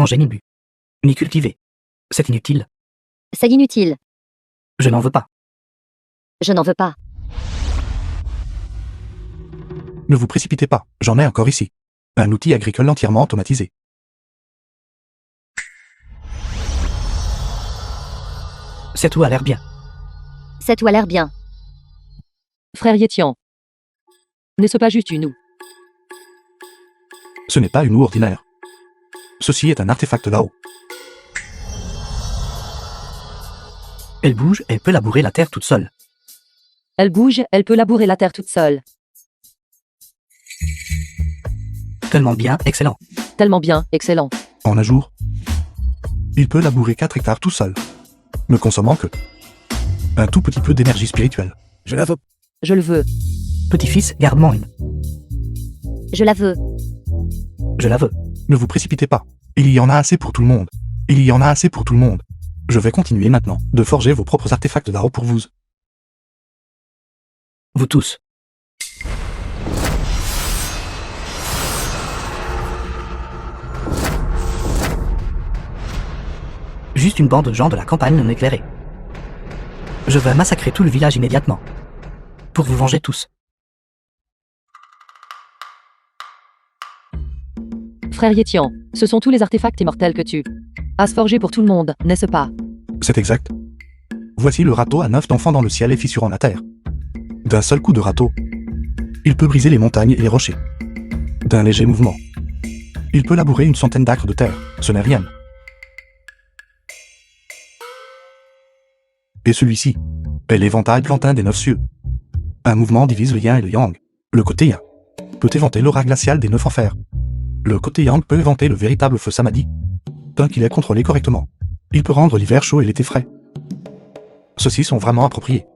manger ni bu. Ni cultiver. C'est inutile. C'est inutile. Je n'en veux pas. Je n'en veux pas. Ne vous précipitez pas, j'en ai encore ici. Un outil agricole entièrement automatisé. C'est tout a l'air bien. C'est tout a l'air bien. Frère Yétian. N'est-ce pas juste une oue? Ce n'est pas une oue ordinaire. Ceci est un artefact là-haut. Elle bouge, elle peut labourer la terre toute seule. Elle bouge, elle peut labourer la terre toute seule. Tellement bien, excellent. Tellement bien, excellent. En un jour, il peut labourer 4 hectares tout seul, ne consommant que un tout petit peu d'énergie spirituelle. Je la veux. Je le veux. Petit-fils, garde-moi une. Je la veux. Je la veux. Ne vous précipitez pas. Il y en a assez pour tout le monde. Il y en a assez pour tout le monde. Je vais continuer maintenant de forger vos propres artefacts d'Aro pour vous. Vous tous. Juste une bande de gens de la campagne non éclairée. Je vais massacrer tout le village immédiatement. Pour vous venger tous. Frère Yétian, ce sont tous les artefacts immortels que tu as forgés pour tout le monde, n'est-ce pas? C'est exact. Voici le râteau à 9 d'enfants dans le ciel et fissurant la terre. D'un seul coup de râteau, il peut briser les montagnes et les rochers. D'un léger mouvement, il peut labourer une centaine d'acres de terre, ce n'est rien. Et celui-ci est l'éventail plantain des 9 cieux. Un mouvement divise le yin et le yang. Le côté yin peut éventer l'aura glaciale des 9 enfers. Le côté yang peut éventer le véritable feu samadhi, tant qu'il est contrôlé correctement. Il peut rendre l'hiver chaud et l'été frais. Ceux-ci sont vraiment appropriés.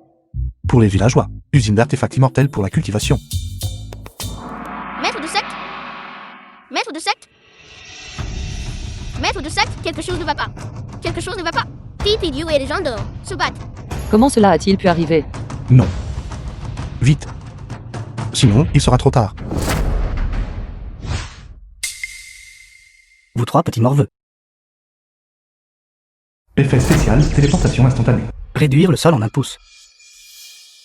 Pour les villageois, usine d'artefacts immortels pour la cultivation. Maître de secte? Maître de secte? Maître de secte, quelque chose ne va pas. Quelque chose ne va pas. Pipidiou et les gens dehors se battent. Comment cela a-t-il pu arriver? Non. Vite. Sinon, il sera trop tard. Vous trois petits morveux. Effet spécial, téléportation instantanée. Réduire le sol en un pouce.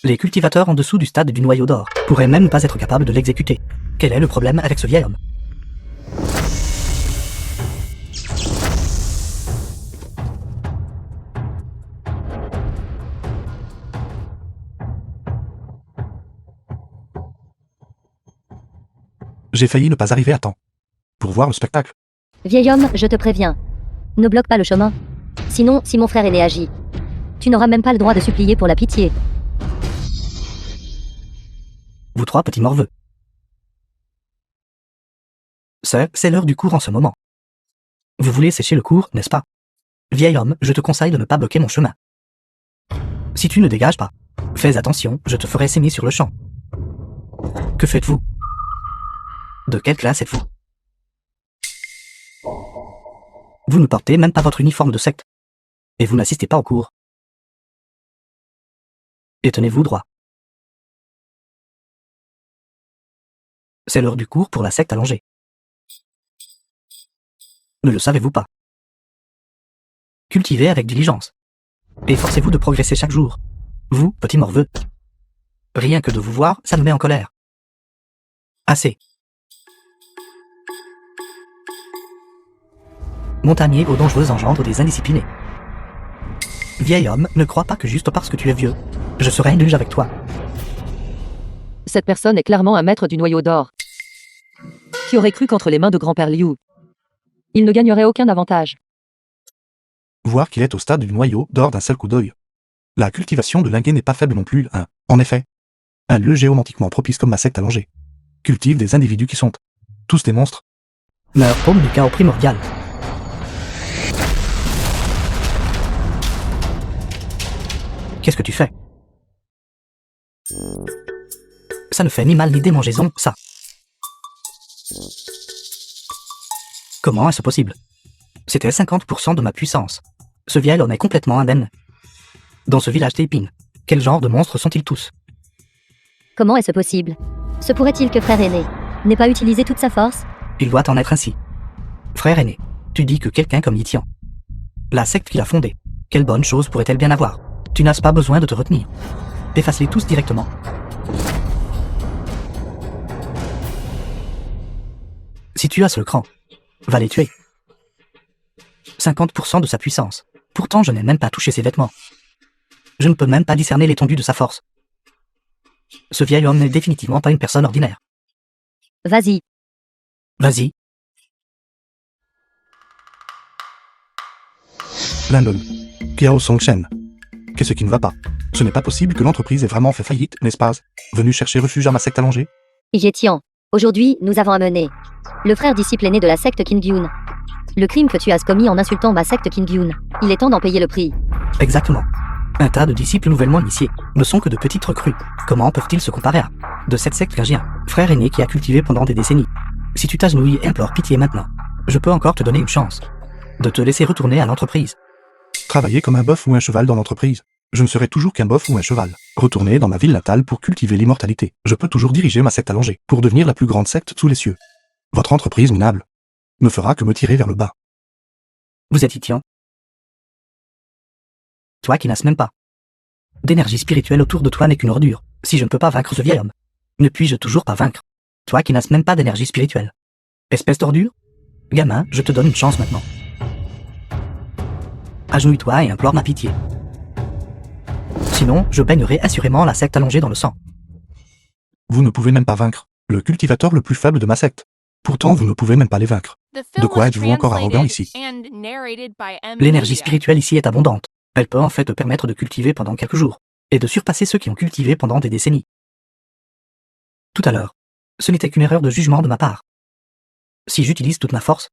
Les cultivateurs en dessous du stade du noyau d'or pourraient même ne pas être capables de l'exécuter. Quel est le problème avec ce vieil homme? J'ai failli ne pas arriver à temps pour voir le spectacle. Vieil homme, je te préviens. Ne bloque pas le chemin. Sinon, si mon frère aîné agit, tu n'auras même pas le droit de supplier pour la pitié. Vous trois petits morveux. C'est l'heure du cours en ce moment. Vous voulez sécher le cours, n'est-ce pas? Vieil homme, je te conseille de ne pas bloquer mon chemin. Si tu ne dégages pas, fais attention, je te ferai saigner sur le champ. Que faites-vous? De quelle classe êtes-vous? Vous ne portez même pas votre uniforme de secte. Et vous n'assistez pas au cours. Et tenez-vous droit. C'est l'heure du cours pour la secte allongée. Ne le savez-vous pas? Cultivez avec diligence. Et forcez-vous de progresser chaque jour. Vous, petits morveux. Rien que de vous voir, ça me met en colère. Assez. Montagnier aux dangereux engendrent des indisciplinés. Vieil homme, ne crois pas que juste parce que tu es vieux, je serai indulge avec toi. Cette personne est clairement un maître du noyau d'or. Qui aurait cru qu'entre les mains de grand-père Liu, il ne gagnerait aucun avantage? Voir qu'il est au stade du noyau d'or d'un seul coup d'œil. La cultivation de linguet n'est pas faible non plus, hein. En effet, un lieu géomantiquement propice comme ma secte allongée cultive des individus qui sont tous des monstres. Meurt paume du chaos primordial. Qu'est-ce que tu fais? Ça ne fait ni mal ni démangeaison, ça. Comment est-ce possible? C'était 50% de ma puissance. Ce vieil homme est complètement indemne. Dans ce village d'épines, quel genre de monstres sont-ils tous? Comment est-ce possible? Se pourrait-il que frère aîné n'ait pas utilisé toute sa force? Il doit en être ainsi. Frère aîné, Tu dis que quelqu'un comme Yitian. La secte qu'il a fondée. Quelle bonne chose pourrait-elle bien avoir? Tu n'as pas besoin de te retenir. Efface-les tous directement. Si tu as ce cran, va les tuer. 50% de sa puissance. Pourtant je n'ai même pas touché ses vêtements. Je ne peux même pas discerner l'étendue de sa force. Ce vieil homme n'est définitivement pas une personne ordinaire. Vas-y. Vas-y. Lindol. Kiao Songshen. Qu'est-ce qui ne va pas? Ce n'est pas possible que l'entreprise ait vraiment fait faillite, n'est-ce pas? Venu chercher refuge à ma secte allongée? Yetian. Aujourd'hui, nous avons amené le frère disciple aîné de la secte Kingyun. Le crime que tu as commis en insultant ma secte Kingyun. Il est temps d'en payer le prix. Exactement. Un tas de disciples nouvellement initiés ne sont que de petites recrues. Comment peuvent-ils se comparer à de cette secte Kagien, frère aîné qui a cultivé pendant des décennies? Si tu t'agenouilles et implores pitié maintenant, je peux encore te donner une chance de te laisser retourner à l'entreprise. Travailler comme un bœuf ou un cheval dans l'entreprise. Je ne serai toujours qu'un bœuf ou un cheval. Retourner dans ma ville natale pour cultiver l'immortalité. Je peux toujours diriger ma secte allongée pour devenir la plus grande secte sous les cieux. Votre entreprise minable ne fera que me tirer vers le bas. Vous êtes Yitian. Toi qui n'as même pas d'énergie spirituelle autour de toi n'est qu'une ordure. Si je ne peux pas vaincre ce vieil homme, ne puis-je toujours pas vaincre? Toi qui n'as même pas d'énergie spirituelle. Espèce d'ordure? Gamin, je te donne une chance maintenant. Agenouille-toi et implore ma pitié. Sinon, je baignerai assurément la secte allongée dans le sang. Vous ne pouvez même pas vaincre le cultivateur le plus faible de ma secte. Pourtant, vous ne pouvez même pas les vaincre. De quoi êtes-vous encore arrogant ici? L'énergie spirituelle ici est abondante. Elle peut en fait te permettre de cultiver pendant quelques jours, et de surpasser ceux qui ont cultivé pendant des décennies. Tout à l'heure, ce n'était qu'une erreur de jugement de ma part. Si j'utilise toute ma force,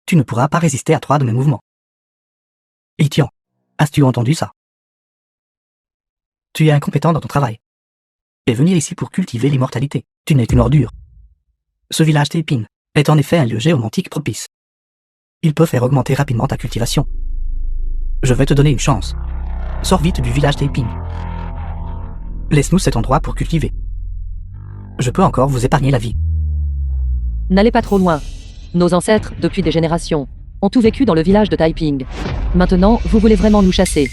tu ne pourras pas résister à 3 de mes mouvements. Yitian, as-tu entendu ça? Tu es incompétent dans ton travail. Et venir ici pour cultiver l'immortalité, tu n'es qu'une ordure. Ce village Taiping est en effet un lieu géomantique propice. Il peut faire augmenter rapidement ta cultivation. Je vais te donner une chance. Sors vite du village Taiping. Laisse-nous cet endroit pour cultiver. Je peux encore vous épargner la vie. N'allez pas trop loin. Nos ancêtres, depuis des générations, ont tout vécu dans le village de Taiping. Maintenant, vous voulez vraiment nous chasser?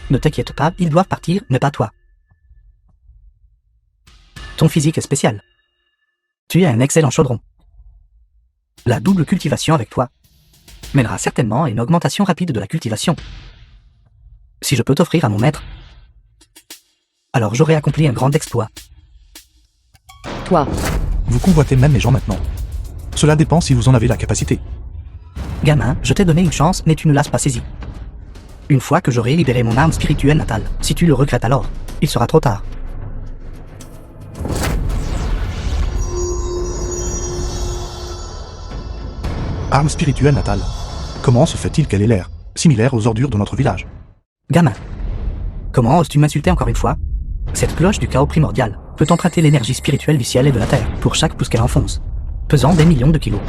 Ne t'inquiète pas, ils doivent partir, mais pas toi. Ton physique est spécial. Tu es un excellent chaudron. La double cultivation avec toi mènera certainement à une augmentation rapide de la cultivation. Si je peux t'offrir à mon maître, alors j'aurai accompli un grand exploit. Toi. Vous convoitez même mes gens maintenant. Cela dépend si vous en avez la capacité. Gamin, je t'ai donné une chance, mais tu ne l'as pas saisie. Une fois que j'aurai libéré mon arme spirituelle natale, si tu le regrettes alors, il sera trop tard. Arme spirituelle natale. Comment se fait-il qu'elle ait l'air similaire aux ordures de notre village? Gamin, comment oses-tu m'insulter encore une fois? Cette cloche du chaos primordial peut emprunter l'énergie spirituelle du ciel et de la terre pour chaque pouce qu'elle enfonce, pesant des millions de kilos.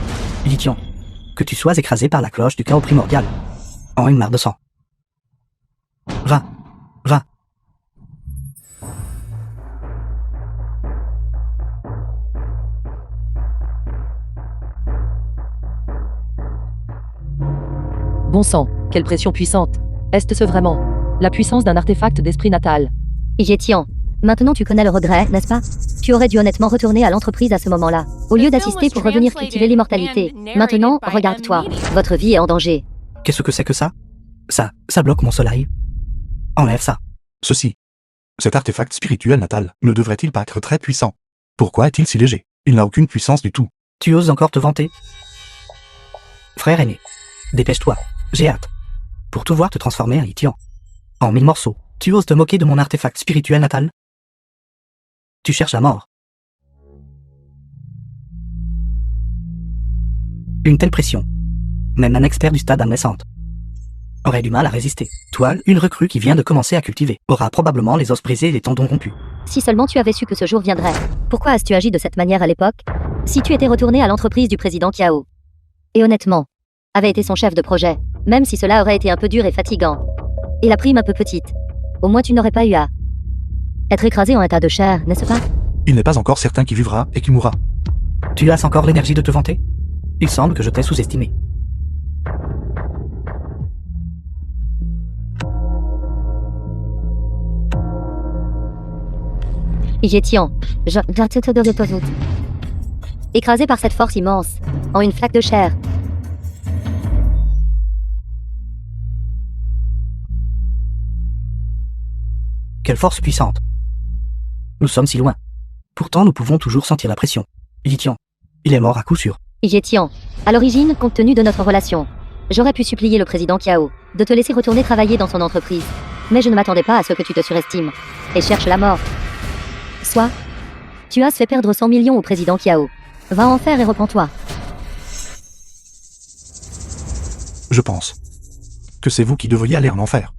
Yitian, que tu sois écrasé par la cloche du chaos primordial, en une mare de sang. Va, va. Bon sang, quelle pression puissante. Est-ce vraiment la puissance d'un artefact d'esprit natal? Yetian. Maintenant tu connais le regret, n'est-ce pas? Tu aurais dû honnêtement retourner à l'entreprise à ce moment-là, au lieu d'assister pour revenir cultiver l'immortalité. Maintenant, regarde-toi, votre vie est en danger. Qu'est-ce que c'est que ça? Ça bloque mon soleil. Enlève ça. Ceci. Cet artefact spirituel natal ne devrait-il pas être très puissant? Pourquoi est-il si léger? Il n'a aucune puissance du tout. Tu oses encore te vanter? Frère aîné, dépêche-toi, j'ai hâte. Pour tout voir te transformer en Yitian. En 1000 morceaux, tu oses te moquer de mon artefact spirituel natal? Tu cherches la mort. Une telle pression, même un expert du stade âme naissante aurait du mal à résister. Toi, une recrue qui vient de commencer à cultiver, aura probablement les os brisés et les tendons rompus. Si seulement tu avais su que ce jour viendrait. Pourquoi as-tu agi de cette manière à l'époque? Si tu étais retourné à l'entreprise du président Kiao, et honnêtement, avait été son chef de projet, même si cela aurait été un peu dur et fatigant, et la prime un peu petite, au moins tu n'aurais pas eu à être écrasé en un tas de chair, n'est-ce pas? Il n'est pas encore certain qui vivra et qui mourra. Tu as encore l'énergie de te vanter? Il semble que je t'ai sous-estimé. Yétian. Écrasé par cette force immense, en une flaque de chair. Quelle force puissante. Nous sommes si loin. Pourtant, nous pouvons toujours sentir la pression. Yitian, il est mort à coup sûr. Yétian. À l'origine, compte tenu de notre relation, j'aurais pu supplier le président Kiao de te laisser retourner travailler dans son entreprise. Mais je ne m'attendais pas à ce que tu te surestimes et cherches la mort. Soit, tu as fait perdre 100 millions au président Kiao. Va en faire et repens-toi. Je pense que c'est vous qui devriez aller en enfer.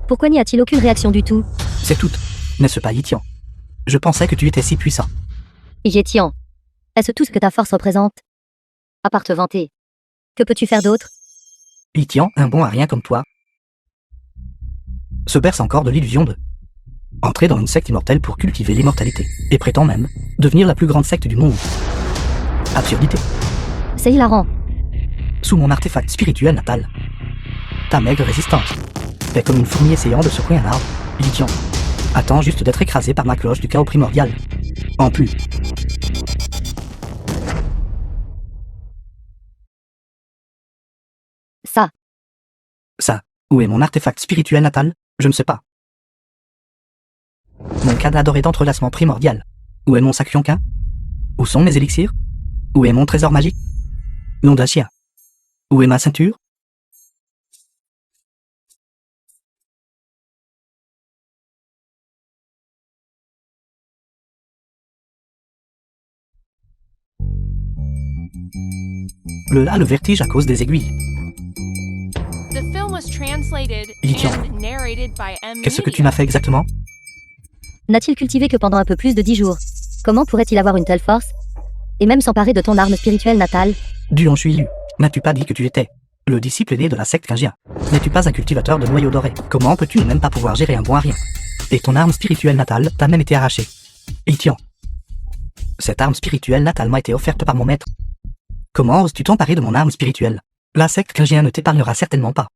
Pourquoi n'y a-t-il aucune réaction du tout? C'est tout, n'est-ce pas Yitian? Je pensais que tu étais si puissant. Yétian. Est-ce tout ce que ta force représente? À part te vanter. Que peux-tu faire d'autre? Yitian, un bon à rien comme toi, se berce encore de l'illusion de entrer dans une secte immortelle pour cultiver l'immortalité, et prétend même devenir la plus grande secte du monde. Absurdité. C'est hilarant. Sous mon artefact spirituel natal, ta maigre résistance est comme une fourmi essayant de secouer un arbre. Yitian, attends juste d'être écrasé par ma cloche du chaos primordial. En plus. Ça, où est mon artefact spirituel natal? Je ne sais pas. Mon cadre adoré d'entrelacement primordial. Où est mon sac yonkin? Où sont mes élixirs? Où est mon trésor magique? Nom d'un chien. Où est ma ceinture? Le vertige à cause des aiguilles. The film was translated Yitian, and narrated by M. qu'est-ce que tu m'as fait exactement? N'a-t-il cultivé que pendant un peu plus de 10 jours? Comment pourrait-il avoir une telle force? Et même s'emparer de ton arme spirituelle natale? Duon Shuilu, n'as-tu pas dit que tu étais le disciple aîné de la secte Kingien? N'es-tu pas un cultivateur de noyaux dorés? Comment peux-tu ne même pas pouvoir gérer un bon à rien? Et ton arme spirituelle natale t'a même été arrachée. Yitian, cette arme spirituelle natale m'a été offerte par mon maître. Comment oses-tu t'emparer de mon arme spirituelle? La secte Kingien ne t'épargnera certainement pas.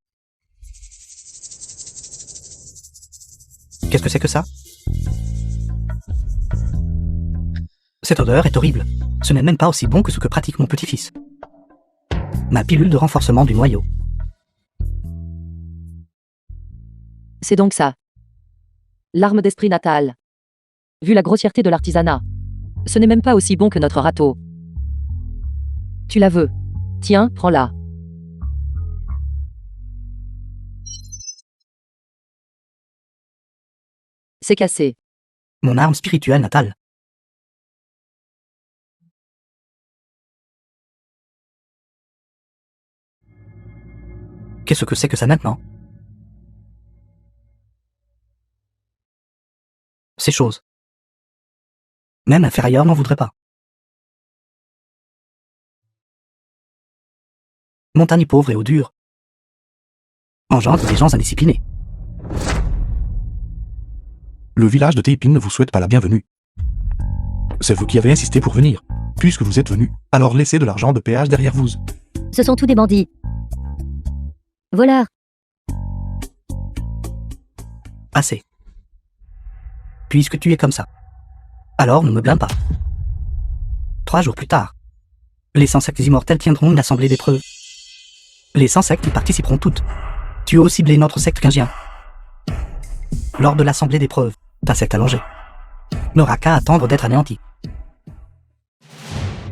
Qu'est-ce que c'est que ça? Cette odeur est horrible. Ce n'est même pas aussi bon que ce que pratique mon petit-fils. Ma pilule de renforcement du noyau. C'est donc ça. L'arme d'esprit natale. Vu la grossièreté de l'artisanat, ce n'est même pas aussi bon que notre râteau. Tu la veux. Tiens, prends-la. C'est cassé. Mon arme spirituelle natale. Qu'est-ce que c'est que ça maintenant? Ces choses. Même inférieur n'en voudrait pas. Montagne pauvre et eau dure engendre des gens indisciplinés. Le village de Taiping ne vous souhaite pas la bienvenue. C'est vous qui avez insisté pour venir. Puisque vous êtes venu, alors laissez de l'argent de péage derrière vous. Ce sont tous des bandits. Voleurs. Assez. Puisque tu es comme ça, alors ne me blâme pas. 3 jours plus tard, les 100 sectes immortels tiendront une assemblée d'épreuves. Les 100 sectes y participeront toutes. Tu as aussi ciblé notre secte Kingien. Lors de l'assemblée d'épreuves, ta secte allongée n'aura qu'à attendre d'être anéantie.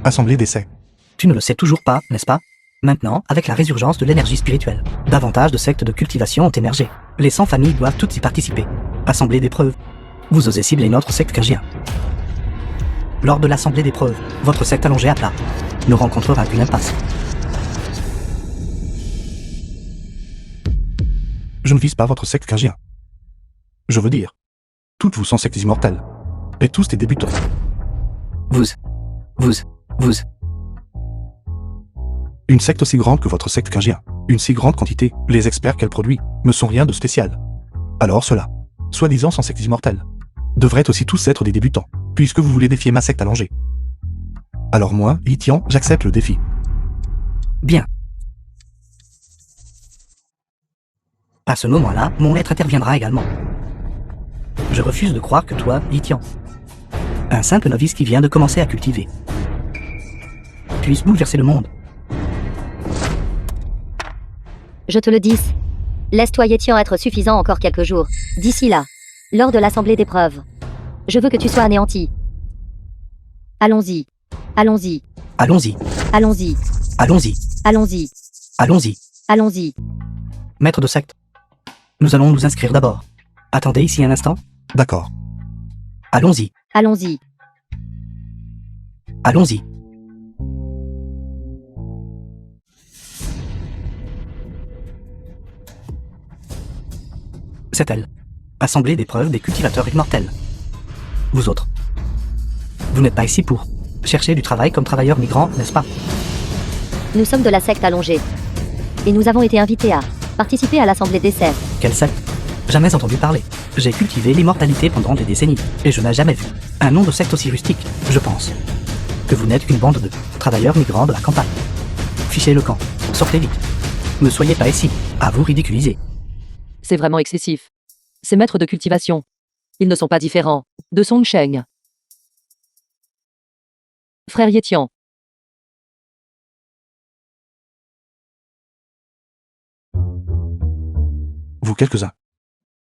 Assemblée d'essai. Tu ne le sais toujours pas, n'est-ce pas? Maintenant, avec la résurgence de l'énergie spirituelle, davantage de sectes de cultivation ont émergé. Les 100 familles doivent toutes y participer. Assemblée d'épreuves. Vous osez cibler notre secte Kingien. Lors de l'assemblée d'épreuves, votre secte allongée à plat ne rencontrera qu'une impasse. Je ne vise pas votre secte Kingien. Je veux dire, toutes vous sont sectes immortelles. Et tous des débutants. Vous. Une secte aussi grande que votre secte Kingien, une si grande quantité, les experts qu'elle produit, ne sont rien de spécial. Alors ceux-là, soi-disant sans sectes immortelles, devraient aussi tous être des débutants, puisque vous voulez défier ma secte allongée. Alors moi, Yitian, j'accepte le défi. Bien, À ce moment-là, mon maître interviendra également. Je refuse de croire que toi, Litian, un simple novice qui vient de commencer à cultiver, puisse bouleverser le monde. Je te le dis. Laisse-toi Yétian être suffisant encore quelques jours. D'ici là, lors de l'assemblée d'épreuves, je veux que tu sois anéanti. Allons-y. Allons-y. Allons-y, Allons-y. allons-y, Allons-y. allons-y. Allons-y. Maître de secte, nous allons nous inscrire d'abord. Attendez ici un instant. D'accord. Allons-y, Allons-y. allons-y. C'est elle. Assemblée d'épreuves des cultivateurs immortels. Vous autres. Vous n'êtes pas ici pour chercher du travail comme travailleurs migrants, n'est-ce pas? Nous sommes de la secte allongée. Et nous avons été invités à participer à l'assemblée d'essai. Quelle secte? Jamais entendu parler. J'ai cultivé l'immortalité pendant des décennies, et je n'ai jamais vu un nom de secte aussi rustique, je pense. Que vous n'êtes qu'une bande de travailleurs migrants de la campagne. Fichez le camp. Sortez vite. Ne soyez pas ici, à vous ridiculiser. C'est vraiment excessif. Ces maîtres de cultivation. Ils ne sont pas différents de Song Sheng. Frère Yétian. Vous quelques-uns.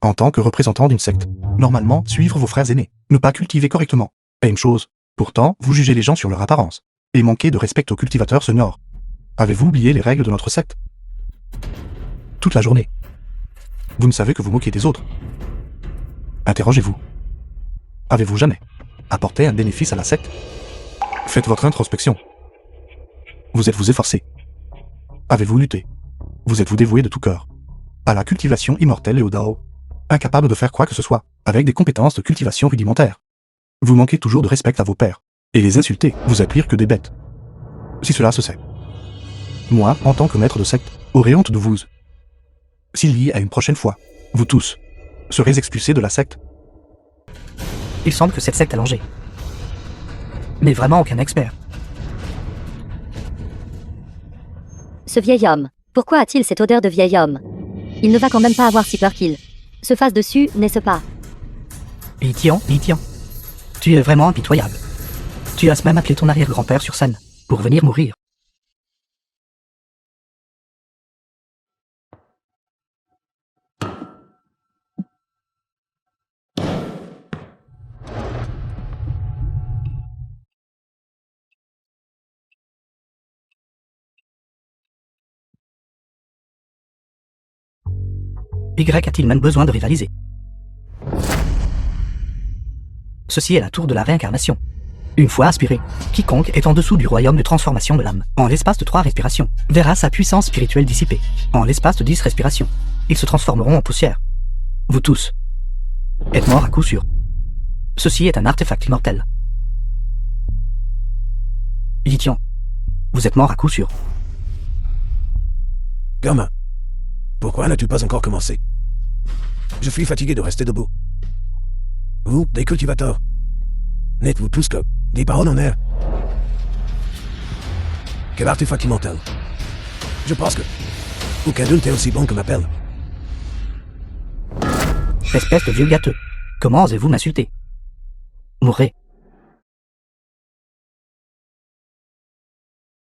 En tant que représentant d'une secte, normalement, suivre vos frères aînés, ne pas cultiver correctement, est une chose. Pourtant, vous jugez les gens sur leur apparence, et manquez de respect aux cultivateurs seniors. Avez-vous oublié les règles de notre secte? Toute la journée. Vous ne savez que vous moquez des autres. Interrogez-vous. Avez-vous jamais apporté un bénéfice à la secte? Faites votre introspection. Vous êtes-vous efforcé? Avez-vous lutté? Vous êtes-vous dévoué de tout cœur à la cultivation immortelle et au Dao? Incapable de faire quoi que ce soit, avec des compétences de cultivation rudimentaires. Vous manquez toujours de respect à vos pairs, et les insulter vous êtes pire que des bêtes. Si cela se sait. Moi, en tant que maître de secte, aurais honte de vous. S'il y a une prochaine fois, vous tous serez expulsés de la secte. Il semble que cette secte allongée n'est vraiment aucun expert. Ce vieil homme. Pourquoi a-t-il cette odeur de vieil homme? Il ne va quand même pas avoir si peur qu'il se fasse dessus, n'est-ce pas? Litian, tu es vraiment impitoyable. Tu as même appelé ton arrière-grand-père sur scène pour venir mourir. Y a-t-il même besoin de rivaliser? Ceci est la tour de la réincarnation. Une fois aspiré, quiconque est en dessous du royaume de transformation de l'âme, en l'espace de 3 respirations, verra sa puissance spirituelle dissipée. En l'espace de 10 respirations, ils se transformeront en poussière. Vous tous êtes morts à coup sûr. Ceci est un artefact immortel. Litian, vous êtes mort à coup sûr. Gamin, pourquoi n'as-tu pas encore commencé? Je suis fatigué de rester debout. Vous, des cultivateurs, n'êtes-vous tous que des paroles en air? Quel artefact immortel? Je pense que aucun d'eux n'est aussi bon que ma pelle. Espèce de vieux gâteux, comment osez-vous m'insulter? Mourrez.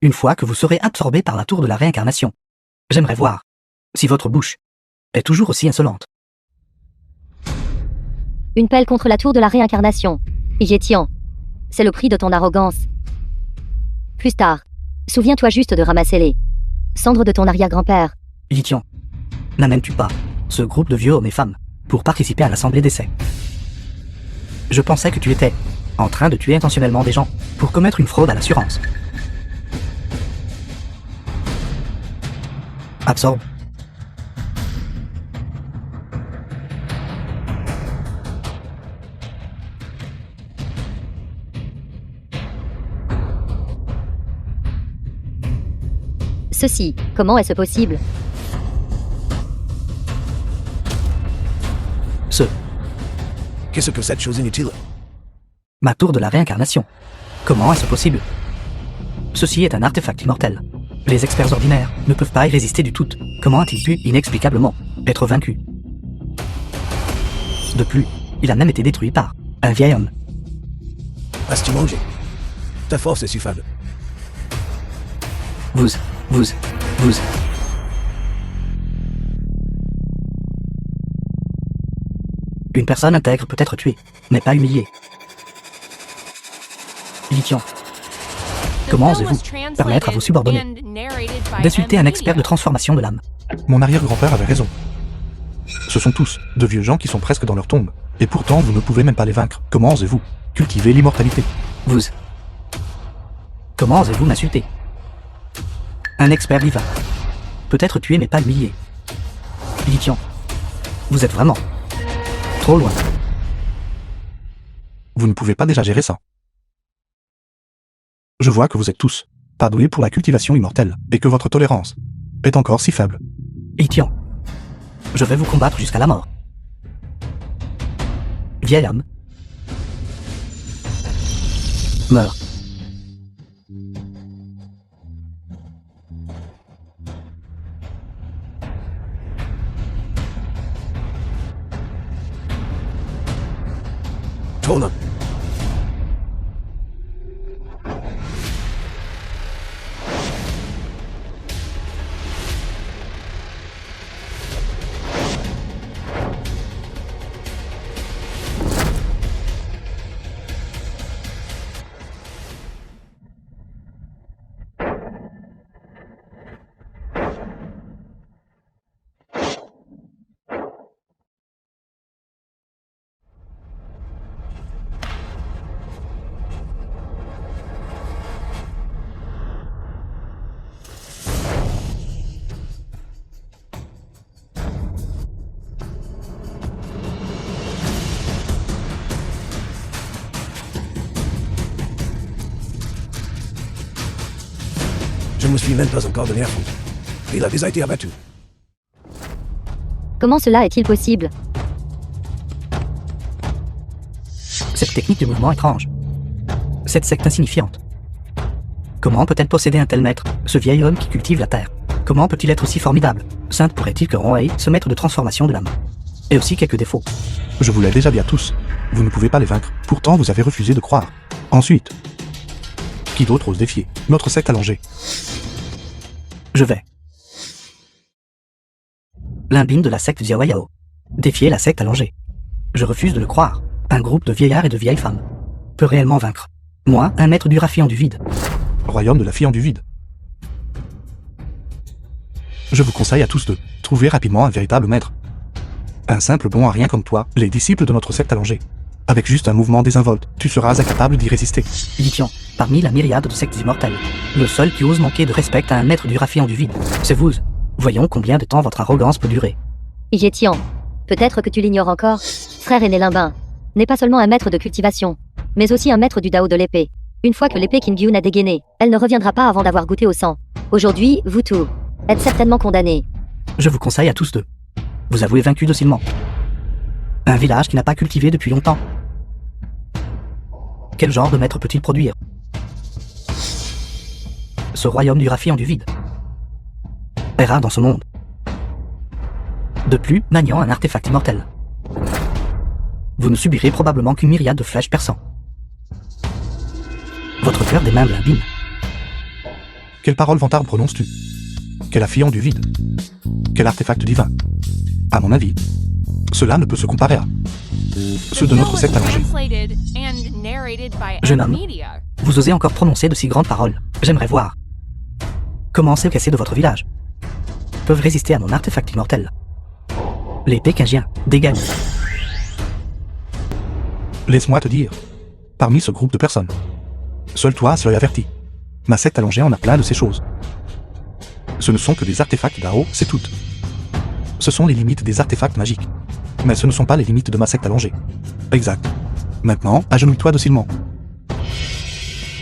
Une fois que vous serez absorbé par la tour de la réincarnation, j'aimerais voir si votre bouche est toujours aussi insolente. Une pelle contre la tour de la réincarnation. Yétian. C'est le prix de ton arrogance. Plus tard, souviens-toi juste de ramasser les cendres de ton arrière-grand-père. Litian, n'amènes-tu pas ce groupe de vieux hommes et femmes pour participer à l'assemblée d'essai? Je pensais que tu étais en train de tuer intentionnellement des gens pour commettre une fraude à l'assurance. Absorbe. Ceci, comment est-ce possible? Qu'est-ce que cette chose inutile? Ma tour de la réincarnation. Comment est-ce possible? Ceci est un artefact immortel. Les experts ordinaires ne peuvent pas y résister du tout. Comment a-t-il pu, inexplicablement, être vaincu? De plus, il a même été détruit par un vieil homme. As-tu mangé? Ta force est si faible. Vous. Une personne intègre peut être tuée, mais pas humiliée. Lithium. Comment osez-vous permettre à vos subordonnés d'insulter un expert de transformation de l'âme? Mon arrière-grand-père avait raison. Ce sont tous de vieux gens qui sont presque dans leur tombe. Et pourtant, vous ne pouvez même pas les vaincre. Comment osez-vous cultiver l'immortalité? Vous. Comment osez-vous m'insulter? Un expert divin. Peut être tué mais pas humilié. Lithium. Vous êtes vraiment trop loin. Vous ne pouvez pas déjà gérer ça. Je vois que vous êtes tous pas doués pour la cultivation immortelle, et que votre tolérance est encore si faible. Lithium. Je vais vous combattre jusqu'à la mort. Vieil homme. Meurs. Ton homme. Je ne me suis même pas encore donné à fond. Il a déjà été abattu. Comment cela est-il possible? Cette technique de mouvement étrange. Cette secte insignifiante. Comment peut-elle posséder un tel maître, ce vieil homme qui cultive la terre? Comment peut-il être aussi formidable? Sainte pourrait-il que Ronway, ce maître de transformation de l'âme? Et aussi quelques défauts. Je vous l'ai déjà dit à tous. Vous ne pouvez pas les vaincre. Pourtant, vous avez refusé de croire. Ensuite, qui d'autre ose défier notre secte allongée? Je vais. Limbine de la secte Xiaoyao. Défier la secte allongée. Je refuse de le croire. Un groupe de vieillards et de vieilles femmes peut réellement vaincre. Moi, un maître du raffiant du vide. Royaume de la fille du vide. Je vous conseille à tous de trouver rapidement un véritable maître. Un simple bon à rien comme toi, les disciples de notre secte allongée. Avec juste un mouvement désinvolte, tu seras incapable d'y résister. Lithium, parmi la myriade de sectes immortelles, le seul qui ose manquer de respect à un maître du raffiant du vide, c'est vous. Voyons combien de temps votre arrogance peut durer. Yétian, peut-être que tu l'ignores encore. Frère aîné Limbin n'est pas seulement un maître de cultivation, mais aussi un maître du Dao de l'épée. Une fois que l'épée Qingyun a dégainé, elle ne reviendra pas avant d'avoir goûté au sang. Aujourd'hui, vous tous êtes certainement condamnés. Je vous conseille à tous de vous avouer vaincu docilement. Un village qui n'a pas cultivé depuis longtemps. Quel genre de maître peut-il produire? Ce royaume du raffiant du vide est rare dans ce monde. De plus, maniant un artefact immortel. Vous ne subirez probablement qu'une myriade de flèches perçants. Votre cœur démembre l'abîme. Quelle parole vantarde prononces-tu? Quel affiant du vide? Quel artefact divin? À mon avis, cela ne peut se comparer à ceux de notre secte allongée. Jeune homme, vous osez encore prononcer de si grandes paroles. J'aimerais voir comment ces cassés de votre village peuvent résister à mon artefact immortel. Les Pékingiens dégainent. Laisse-moi te dire, parmi ce groupe de personnes, seul toi serais averti. Ma secte allongée en a plein de ces choses. Ce ne sont que des artefacts Dao, c'est tout. Ce sont les limites des artefacts magiques. Mais ce ne sont pas les limites de ma secte allongée. Exact. Maintenant, agenouille-toi docilement.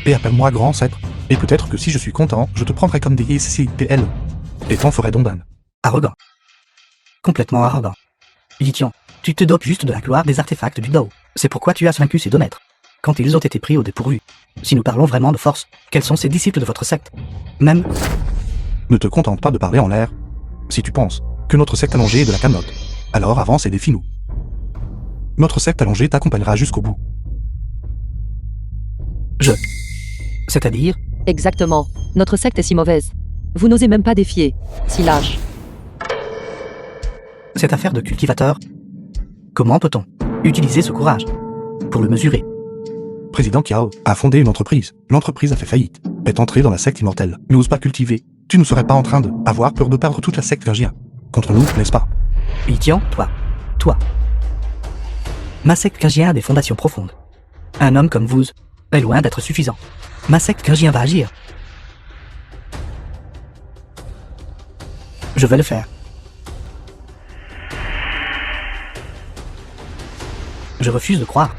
Et appelle-moi grand ancêtre. Et peut-être que si je suis content, je te prendrai comme des ICPL. Et t'en ferai don. Arrogant. Complètement arrogant. Lithium, tu te dopes juste de la gloire des artefacts du Dao. C'est pourquoi tu as vaincu ces deux maîtres. Quand ils ont été pris au dépourvu. Si nous parlons vraiment de force, quels sont ces disciples de votre secte? Même Ne te contente pas de parler en l'air. Si tu penses que notre secte allongée est de la camelote, alors avance et défie-nous. Notre secte allongée t'accompagnera jusqu'au bout. C'est-à-dire, Exactement. Notre secte est si mauvaise. Vous n'osez même pas défier. Si lâche. cette affaire de cultivateur, comment peut-on utiliser ce courage pour le mesurer? Président Kiao a fondé une entreprise. L'entreprise a fait faillite. Est entré dans la secte immortelle. N'ose pas cultiver. Tu ne serais pas en train de avoir peur de perdre toute la secte Gurgien. Contre nous, n'est-ce pas? Itian, toi. Ma secte Gurgien a des fondations profondes. Un homme comme vous est loin d'être suffisant. Ma secte Gurgien va agir. Je vais le faire. Je refuse de croire.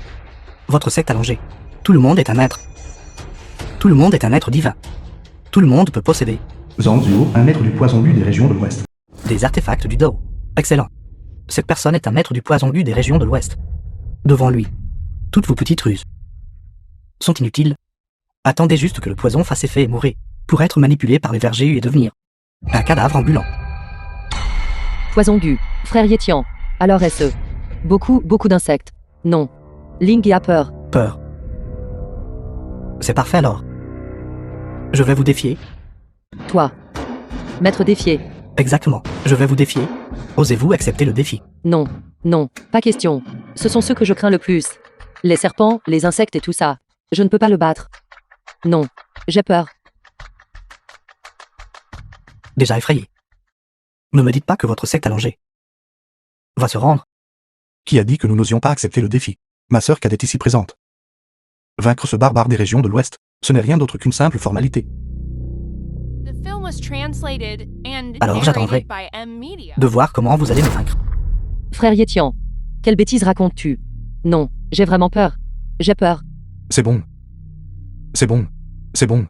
Votre secte allongée. Tout le monde est un être. Tout le monde est un être divin. Tout le monde peut posséder Zanzuo, un maître du poison lu des régions de l'Ouest. des artefacts du Dao. Excellent. Cette personne est un maître du poison lu des régions de l'Ouest. Devant lui, toutes vos petites ruses sont inutiles. Attendez juste que le poison fasse effet et mourrez, pour être manipulé par les vergers et devenir un cadavre ambulant. Poison Gu. Frère Yétian. Alors est-ce beaucoup d'insectes. Non. Ling a peur. Peur. C'est parfait alors. Je vais vous défier. Toi. Maître défié. Exactement. Je vais vous défier. Osez-vous accepter le défi? Non. Non. Pas question. Ce sont ceux que je crains le plus. Les serpents, les insectes et tout ça. Je ne peux pas le battre. Non. J'ai peur. Déjà effrayé. Ne me dites pas que votre secte allongée va se rendre. Qui a dit que nous n'osions pas accepter le défi? Ma sœur Cadet ici présente. Vaincre ce barbare des régions de l'Ouest, ce n'est rien d'autre qu'une simple formalité. The film was translated and Alors j'attendrai narrated by M Media. de voir comment vous allez me vaincre. Frère Yétian. Quelle bêtise racontes-tu? Non. J'ai vraiment peur. J'ai peur. C'est bon. C'est bon. C'est bon.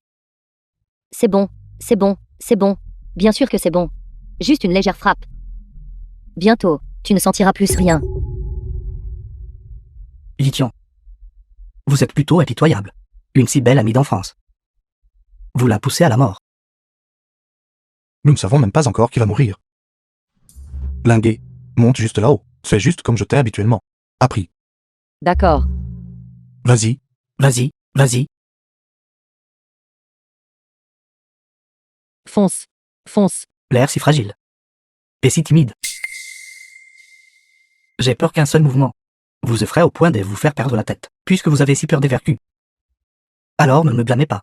C'est bon, c'est bon, c'est bon. Bien sûr que c'est bon. Juste une légère frappe. Bientôt, tu ne sentiras plus rien. Yitian. Vous êtes plutôt impitoyable. Une si belle amie d'enfance. Vous la poussez à la mort. Nous ne savons même pas encore qui va mourir. Linguet, monte juste là-haut. Fais juste comme je t'ai habituellement appris. D'accord. Vas-y. Vas-y, vas-y. Fonce. Fonce. L'air si fragile. Et si timide. J'ai peur qu'un seul mouvement vous effraie au point de vous faire perdre la tête, puisque vous avez si peur des vertus. Alors ne me blâmez pas.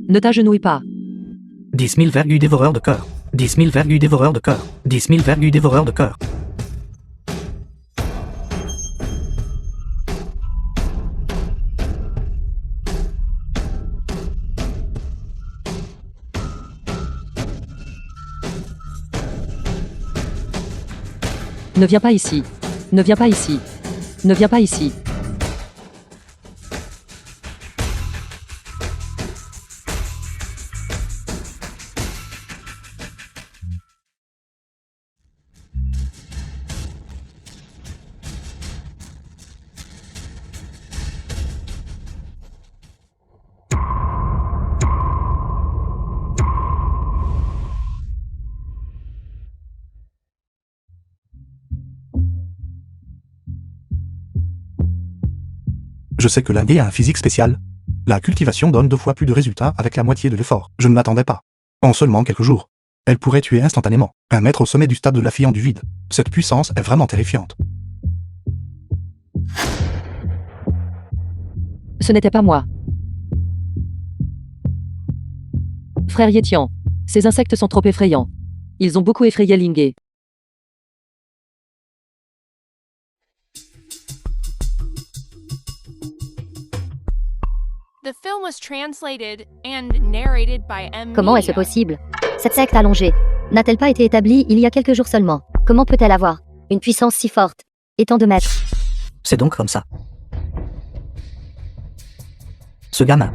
Ne t'agenouille pas. 10 000 vergus dévoreurs de cœur. 10 000 vergus dévoreurs de cœur. 10 000 vergus dévoreurs de cœur. Ne viens pas ici. Ne viens pas ici. Ne viens pas ici. Je sais que Linguet a un physique spécial. La cultivation donne 2 fois plus de résultats avec la moitié de l'effort. Je ne m'attendais pas. En seulement quelques jours, elle pourrait tuer instantanément un maître au sommet du stade de la fille en du vide. Cette puissance est vraiment terrifiante. Ce n'était pas moi. Frère Yétian. Ces insectes sont trop effrayants. Ils ont beaucoup effrayé Linguet. The film was translated and narrated by M Comment est-ce Media. possible? Cette secte allongée n'a-t-elle pas été établie il y a quelques jours seulement? Comment peut-elle avoir une puissance si forte et tant de maîtres? C'est donc comme ça. Ce gamin.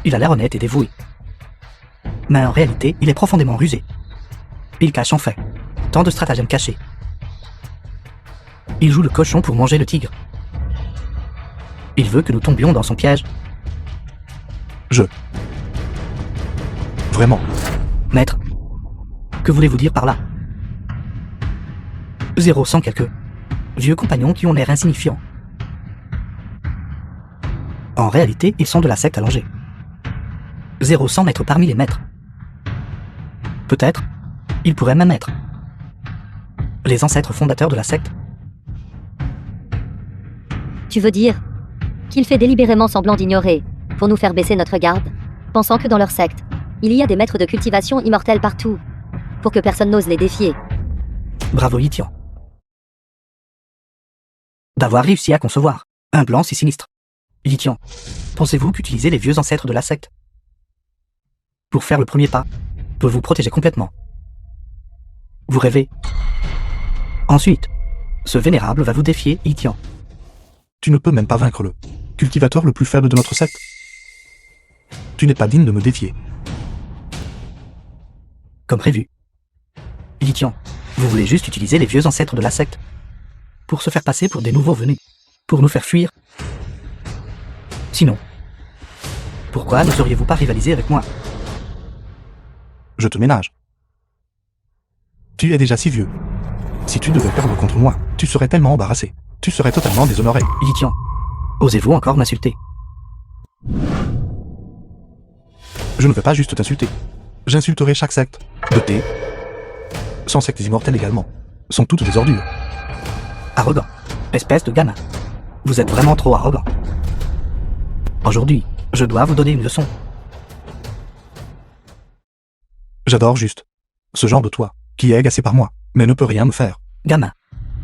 Il a l'air honnête et dévoué. Mais en réalité, il est profondément rusé. Il cache en fait tant de stratagèmes cachés. Il joue le cochon pour manger le tigre. Il veut que nous tombions dans son piège. Vraiment. Maître, que voulez-vous dire par là? 0 quelques vieux compagnons qui ont l'air insignifiants. En réalité, ils sont de la secte allongée. 0 maîtres parmi les maîtres. Peut-être, ils pourraient même être les ancêtres fondateurs de la secte. Tu veux dire qu'il fait délibérément semblant d'ignorer, pour nous faire baisser notre garde, pensant que dans leur secte, il y a des maîtres de cultivation immortels partout, pour que personne n'ose les défier. Bravo Yitian. D'avoir réussi à concevoir un plan si sinistre. Yitian, pensez-vous qu'utiliser les vieux ancêtres de la secte pour faire le premier pas peut vous protéger complètement? Vous rêvez. Ensuite, ce vénérable va vous défier, Yitian. Tu ne peux même pas vaincre le cultivateur le plus faible de notre secte. Tu n'es pas digne de me défier. Comme prévu. Yitian, vous voulez juste utiliser les vieux ancêtres de la secte pour se faire passer pour des nouveaux venus, pour nous faire fuir. Sinon, pourquoi ne seriez-vous pas rivaliser avec moi? Je te ménage. Tu es déjà si vieux. Si tu devais perdre contre moi, tu serais tellement embarrassé. Tu serais totalement déshonoré. Yitian, osez-vous encore m'insulter? Je ne vais pas juste t'insulter. J'insulterai chaque secte. De tes... sans sectes immortelles également. Sont toutes des ordures. Arrogant. Espèce de gamin. Vous êtes vraiment trop arrogant. Aujourd'hui, je dois vous donner une leçon. J'adore juste ce genre de toi, qui est agacé par moi, mais ne peut rien me faire. Gamin,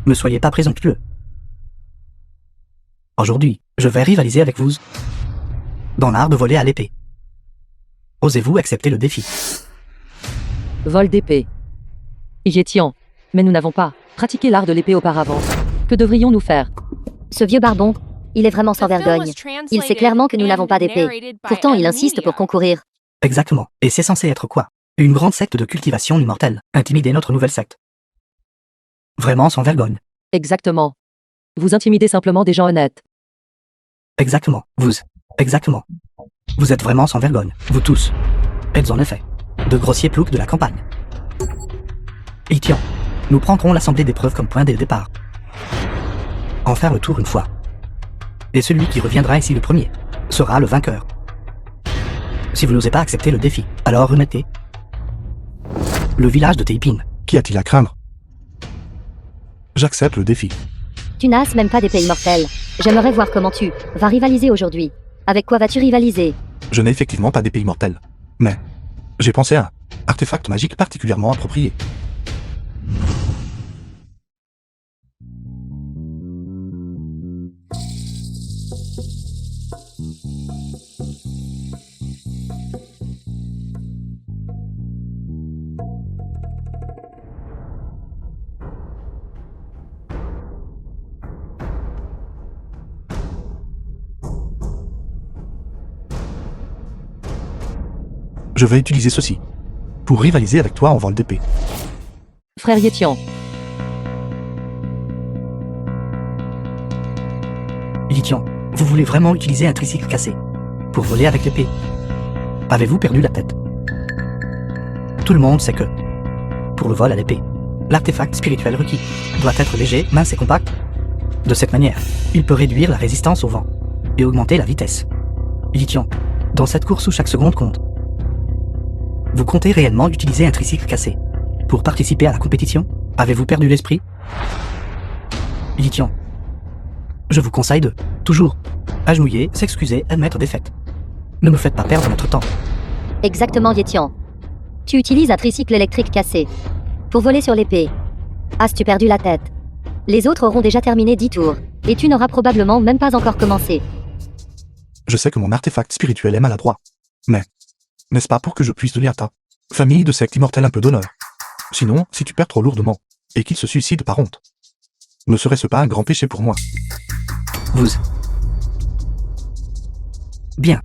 ne soyez pas présomptueux. Aujourd'hui, je vais rivaliser avec vous dans l'art de voler à l'épée. Osez-vous accepter le défi? Vol d'épée. Yétian. Mais nous n'avons pas pratiqué l'art de l'épée auparavant. Que devrions-nous faire? Ce vieux barbon, il est vraiment sans The film vergogne. was translated Il sait clairement que nous n'avons pas and d'épée. narrated by Pourtant, il Ed insiste Media. pour concourir. Exactement. Et c'est censé être quoi? Une grande secte de cultivation immortelle. Intimider notre nouvelle secte. Vraiment sans vergogne. Exactement. Vous intimidez simplement des gens honnêtes. Exactement. Vous. Exactement. Vous êtes vraiment sans vergogne. Vous tous. Êtes en effet de grossiers ploucs de la campagne. Yitian, nous prendrons l'assemblée des preuves comme point de départ. En faire le tour une fois. Et celui qui reviendra ici le premier sera le vainqueur. Si vous n'osez pas accepter le défi, alors remettez le village de Teipin. Qu'y a-t-il à craindre? J'accepte le défi. Tu n'as même pas d'épée immortelle. J'aimerais voir comment tu vas rivaliser aujourd'hui. Avec quoi vas-tu rivaliser? Je n'ai effectivement pas d'épée immortelle. Mais j'ai pensé à un artefact magique particulièrement approprié. Je vais utiliser ceci pour rivaliser avec toi en vol d'épée. Frère Yétian. Yitian, vous voulez vraiment utiliser un tricycle cassé pour voler avec l'épée? Avez-vous perdu la tête? Tout le monde sait que, pour le vol à l'épée, l'artefact spirituel requis doit être léger, mince et compact. De cette manière, il peut réduire la résistance au vent et augmenter la vitesse. Yitian, dans cette course où chaque seconde compte, vous comptez réellement utiliser un tricycle cassé pour participer à la compétition? Avez-vous perdu l'esprit? Yitian, je vous conseille de, toujours, agenouiller, s'excuser, admettre défaite. Ne me faites pas perdre notre temps. Exactement, Yétian. Tu utilises un tricycle électrique cassé pour voler sur l'épée. As-tu perdu la tête? Les autres auront déjà terminé 10 tours, et tu n'auras probablement même pas encore commencé. Je sais que mon artefact spirituel est maladroit. Mais, n'est-ce pas pour que je puisse donner à ta famille de secte immortelle un peu d'honneur? Sinon, si tu perds trop lourdement, et qu'il se suicide par honte, ne serait-ce pas un grand péché pour moi? Vous. Bien.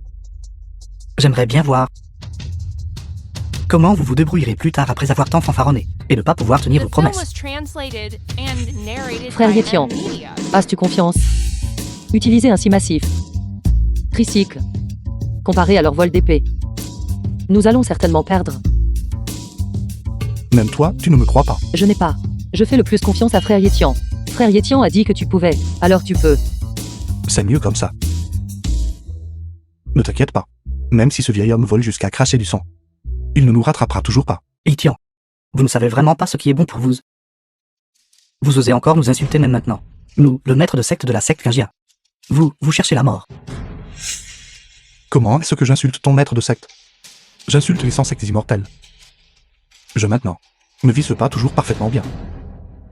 J'aimerais bien voir comment vous vous débrouillerez plus tard après avoir tant fanfaronné et ne pas pouvoir tenir The vos film promesses. was translated and narrated Frère by Yétian. Ed Media. As-tu confiance? Utilisez un si massif tricycle comparé à leur vol d'épée. Nous allons certainement perdre. Même toi, tu ne me crois pas. Je n'ai pas. Je fais le plus confiance à Frère Yétian. Frère Yétian a dit que tu pouvais, alors tu peux. C'est mieux comme ça. Ne t'inquiète pas. Même si ce vieil homme vole jusqu'à cracher du sang, il ne nous rattrapera toujours pas. Itian, vous ne savez vraiment pas ce qui est bon pour vous. Vous osez encore nous insulter même maintenant. Nous, le maître de secte de la secte Kingia. Vous cherchez la mort. Comment est-ce que j'insulte ton maître de secte? J'insulte les 100 sectes immortels. Je maintenant ne vise pas toujours parfaitement bien.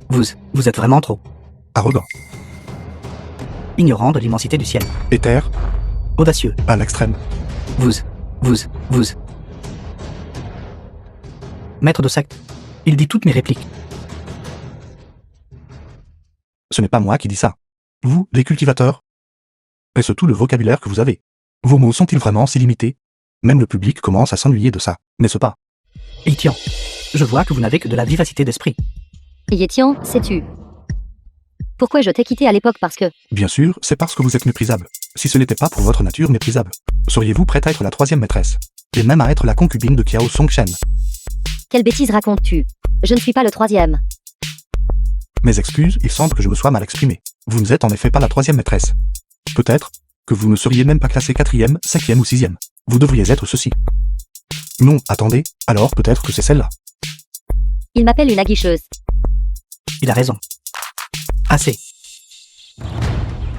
Vous êtes vraiment trop Arrogant, ignorant de l'immensité du ciel. éther, Audacieux. à l'extrême. Vous. Maître de secte. Il dit toutes mes répliques. Ce n'est pas moi qui dis ça. Vous, les cultivateurs. Est-ce tout le vocabulaire que vous avez? Vos mots sont-ils vraiment si limités? Même le public commence à s'ennuyer de ça, n'est-ce pas? Itian, je vois que vous n'avez que de la vivacité d'esprit. Yétian, sais-tu pourquoi je t'ai quitté à l'époque? Parce que Bien sûr, c'est parce que vous êtes méprisable. Si ce n'était pas pour votre nature méprisable, seriez-vous prête à être la 3e maîtresse? Et même à être la concubine de Kiao Songshen? quelle bêtise racontes-tu? Je ne suis pas le 3e. Mes excuses, il semble que je me sois mal exprimé. Vous ne êtes en effet pas la 3e maîtresse. Peut-être que vous ne seriez même pas classé 4e, 5e ou 6e. Vous devriez être ceci. Non, attendez, alors peut-être que c'est celle-là. Il m'appelle une aguicheuse. Il a raison. Assez.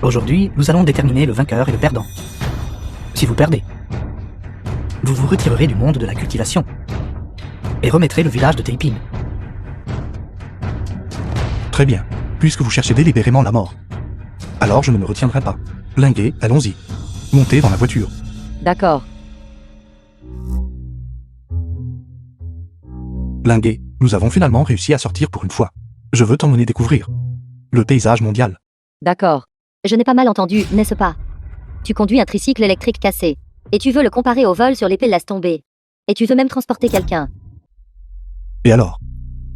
Aujourd'hui, nous allons déterminer le vainqueur et le perdant. Si vous perdez, vous vous retirerez du monde de la cultivation et remettrez le village de Taiping. Très bien, puisque vous cherchez délibérément la mort. Alors je ne me retiendrai pas. Linguet, allons-y. Montez dans la voiture. D'accord. Linguet, nous avons finalement réussi à sortir pour une fois. Je veux t'emmener découvrir le paysage mondial. D'accord. Je n'ai pas mal entendu, n'est-ce pas? Tu conduis un tricycle électrique cassé. Et tu veux le comparer au vol sur l'épée laisse tomber. Et tu veux même transporter quelqu'un. Et alors?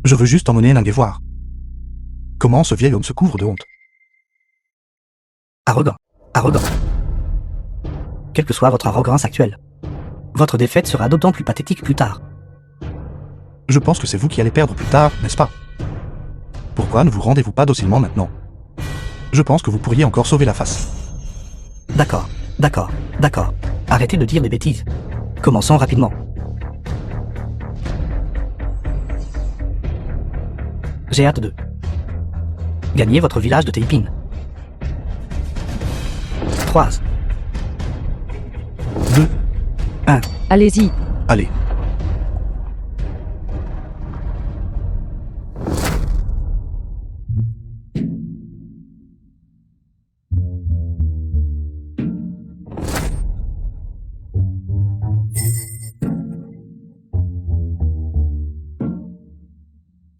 Je veux juste emmener Linguet voir. Comment ce vieil homme se couvre de honte. Arrogant. Quelle que soit votre arrogance actuelle, votre défaite sera d'autant plus pathétique plus tard. Je pense que c'est vous qui allez perdre plus tard, n'est-ce pas? Pourquoi ne vous rendez-vous pas docilement maintenant? Je pense que vous pourriez encore sauver la face. D'accord. Arrêtez de dire des bêtises. Commençons rapidement. J'ai hâte de gagner votre village de Taiping. 3, 2, 1. Allez-y. Allez.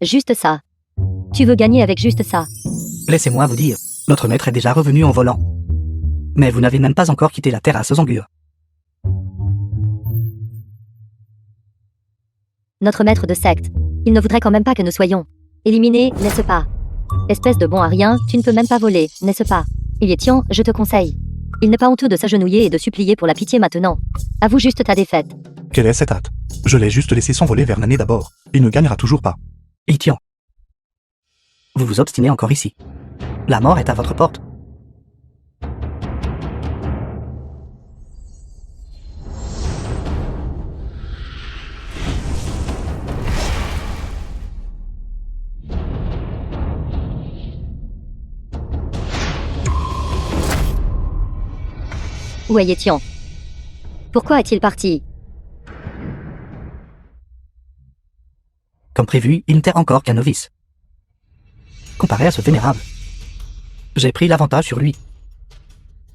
Juste ça. Tu veux gagner avec juste ça. Laissez-moi vous dire, notre maître est déjà revenu en volant. Mais vous n'avez même pas encore quitté la terre à Sozangure. Notre maître de secte. Il ne voudrait quand même pas que nous soyons éliminés, n'est-ce pas? Espèce de bon à rien, tu ne peux même pas voler, n'est-ce pas? Yétian, je te conseille. Il n'est pas honteux de s'agenouiller et de supplier pour la pitié maintenant. Avoue juste ta défaite. Quelle est cette hâte? Je l'ai juste laissé s'envoler vers l'année d'abord. Il ne gagnera toujours pas. Itian, vous vous obstinez encore ici. La mort est à votre porte. Où est Yétian? Pourquoi est-il parti? Comme prévu, il n'était encore qu'un novice. Comparé à ce vénérable, j'ai pris l'avantage sur lui.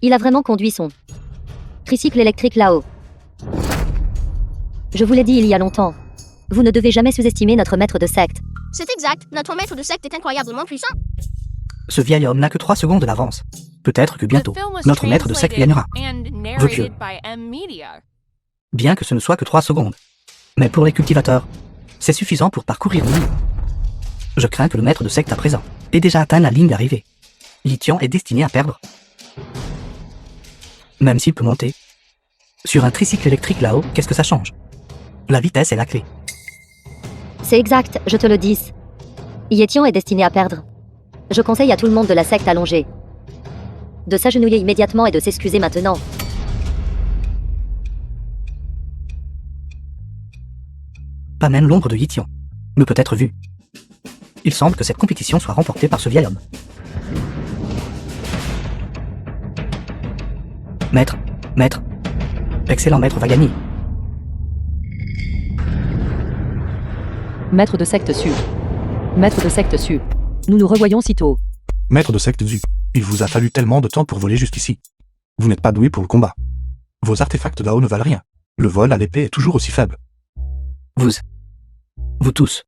Il a vraiment conduit son tricycle électrique là-haut. Je vous l'ai dit il y a longtemps. Vous ne devez jamais sous-estimer notre maître de secte. C'est exact, notre maître de secte est incroyablement puissant. Ce vieil homme n'a que 3 secondes d'avance. Peut-être que bientôt, notre maître de secte gagnera. Veux-tu? Bien que ce ne soit que 3 secondes. Mais pour les cultivateurs, c'est suffisant pour parcourir le livre. Je crains que le maître de secte à présent ait déjà atteint la ligne d'arrivée. Yétian est destiné à perdre. Même s'il peut monter Sur un tricycle électrique là-haut, qu'est-ce que ça change? La vitesse est la clé. C'est exact, je te le dis. Yétion est destiné à perdre. Je conseille à tout le monde de la secte allongée de s'agenouiller immédiatement et de s'excuser maintenant. Pas même l'ombre de Yithion ne peut être vue. Il semble que cette compétition soit remportée par ce vieil homme. Maître, maître. Excellent maître va gagner. Maître de secte Su. Maître de secte Su. Nous nous revoyons sitôt. Maître de secte Zu, il vous a fallu tellement de temps pour voler jusqu'ici. Vous n'êtes pas doué pour le combat. Vos artefacts d'Ao ne valent rien. Le vol à l'épée est toujours aussi faible. Vous tous.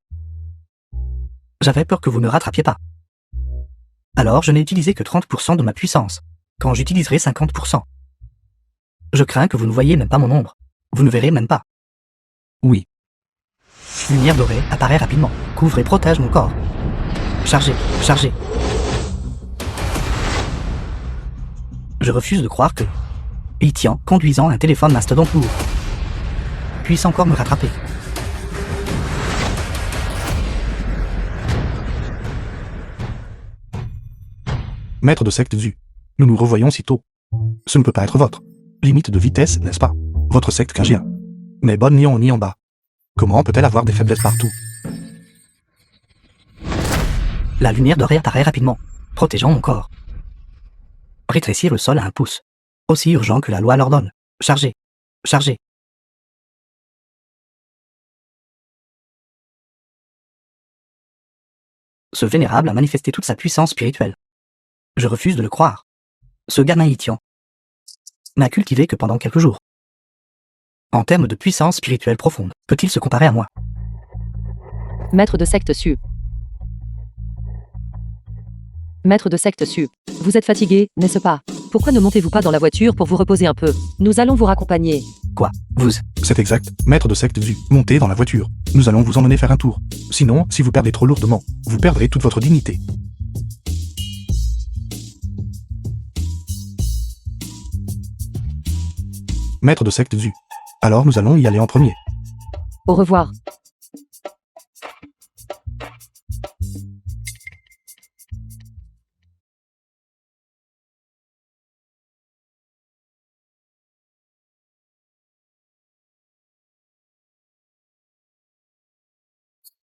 J'avais peur que vous ne rattrapiez pas. Alors je n'ai utilisé que 30% de ma puissance, quand j'utiliserai 50%. Je crains que vous ne voyiez même pas mon ombre. Vous ne verrez même pas. Oui. Lumière dorée apparaît rapidement. Couvre et protège mon corps. Chargez, chargez. Je refuse de croire que Yithian, conduisant un téléphone mastodonte lourd, puisse encore me rattraper. Maître de secte Zu, nous nous revoyons sitôt. Ce ne peut pas être votre limite de vitesse, n'est-ce pas? Votre secte Kingien n'est bonne ni en haut ni en bas. Comment peut-elle avoir des faiblesses partout? La lumière dorée apparaît rapidement, protégeant mon corps. Rétrécir le sol à 1 pouce. Aussi urgent que la loi l'ordonne. Chargez, chargez. Ce vénérable a manifesté toute sa puissance spirituelle. Je refuse de le croire. Ce gamin Yithian n'a cultivé que pendant quelques jours. En termes de puissance spirituelle profonde, peut-il se comparer à moi? Maître de secte Su. Maître de secte Su. Vous êtes fatigué, n'est-ce pas? Pourquoi ne montez-vous pas dans la voiture pour vous reposer un peu? Nous allons vous raccompagner. Quoi? Vous? C'est exact, maître de secte Zu, montez dans la voiture. Nous allons vous emmener faire un tour. Sinon, si vous perdez trop lourdement, vous perdrez toute votre dignité. Maître de secte Zu. Alors nous allons y aller en premier. Au revoir.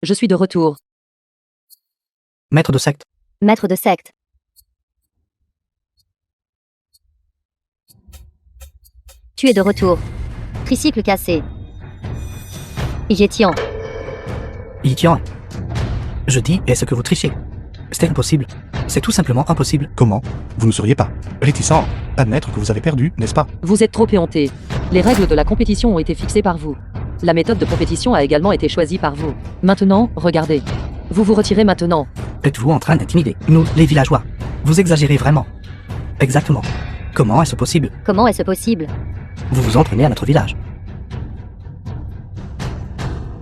Je suis de retour. Maître de secte. Maître de secte. Tu es de retour. Tricycle cassé. Yétion. Yithian. Je dis, est-ce que vous trichez? C'est impossible. C'est tout simplement impossible. Comment? Vous ne seriez pas réticent à admettre que vous avez perdu, n'est-ce pas? Vous êtes trop éhonté. Les règles de la compétition ont été fixées par vous. La méthode de compétition a également été choisie par vous. Maintenant, regardez. Vous vous retirez maintenant. Êtes-vous en train d'intimider nous, les villageois? Vous exagérez vraiment. Exactement. Comment est-ce possible? Comment est-ce possible? Vous vous entraînez à notre village.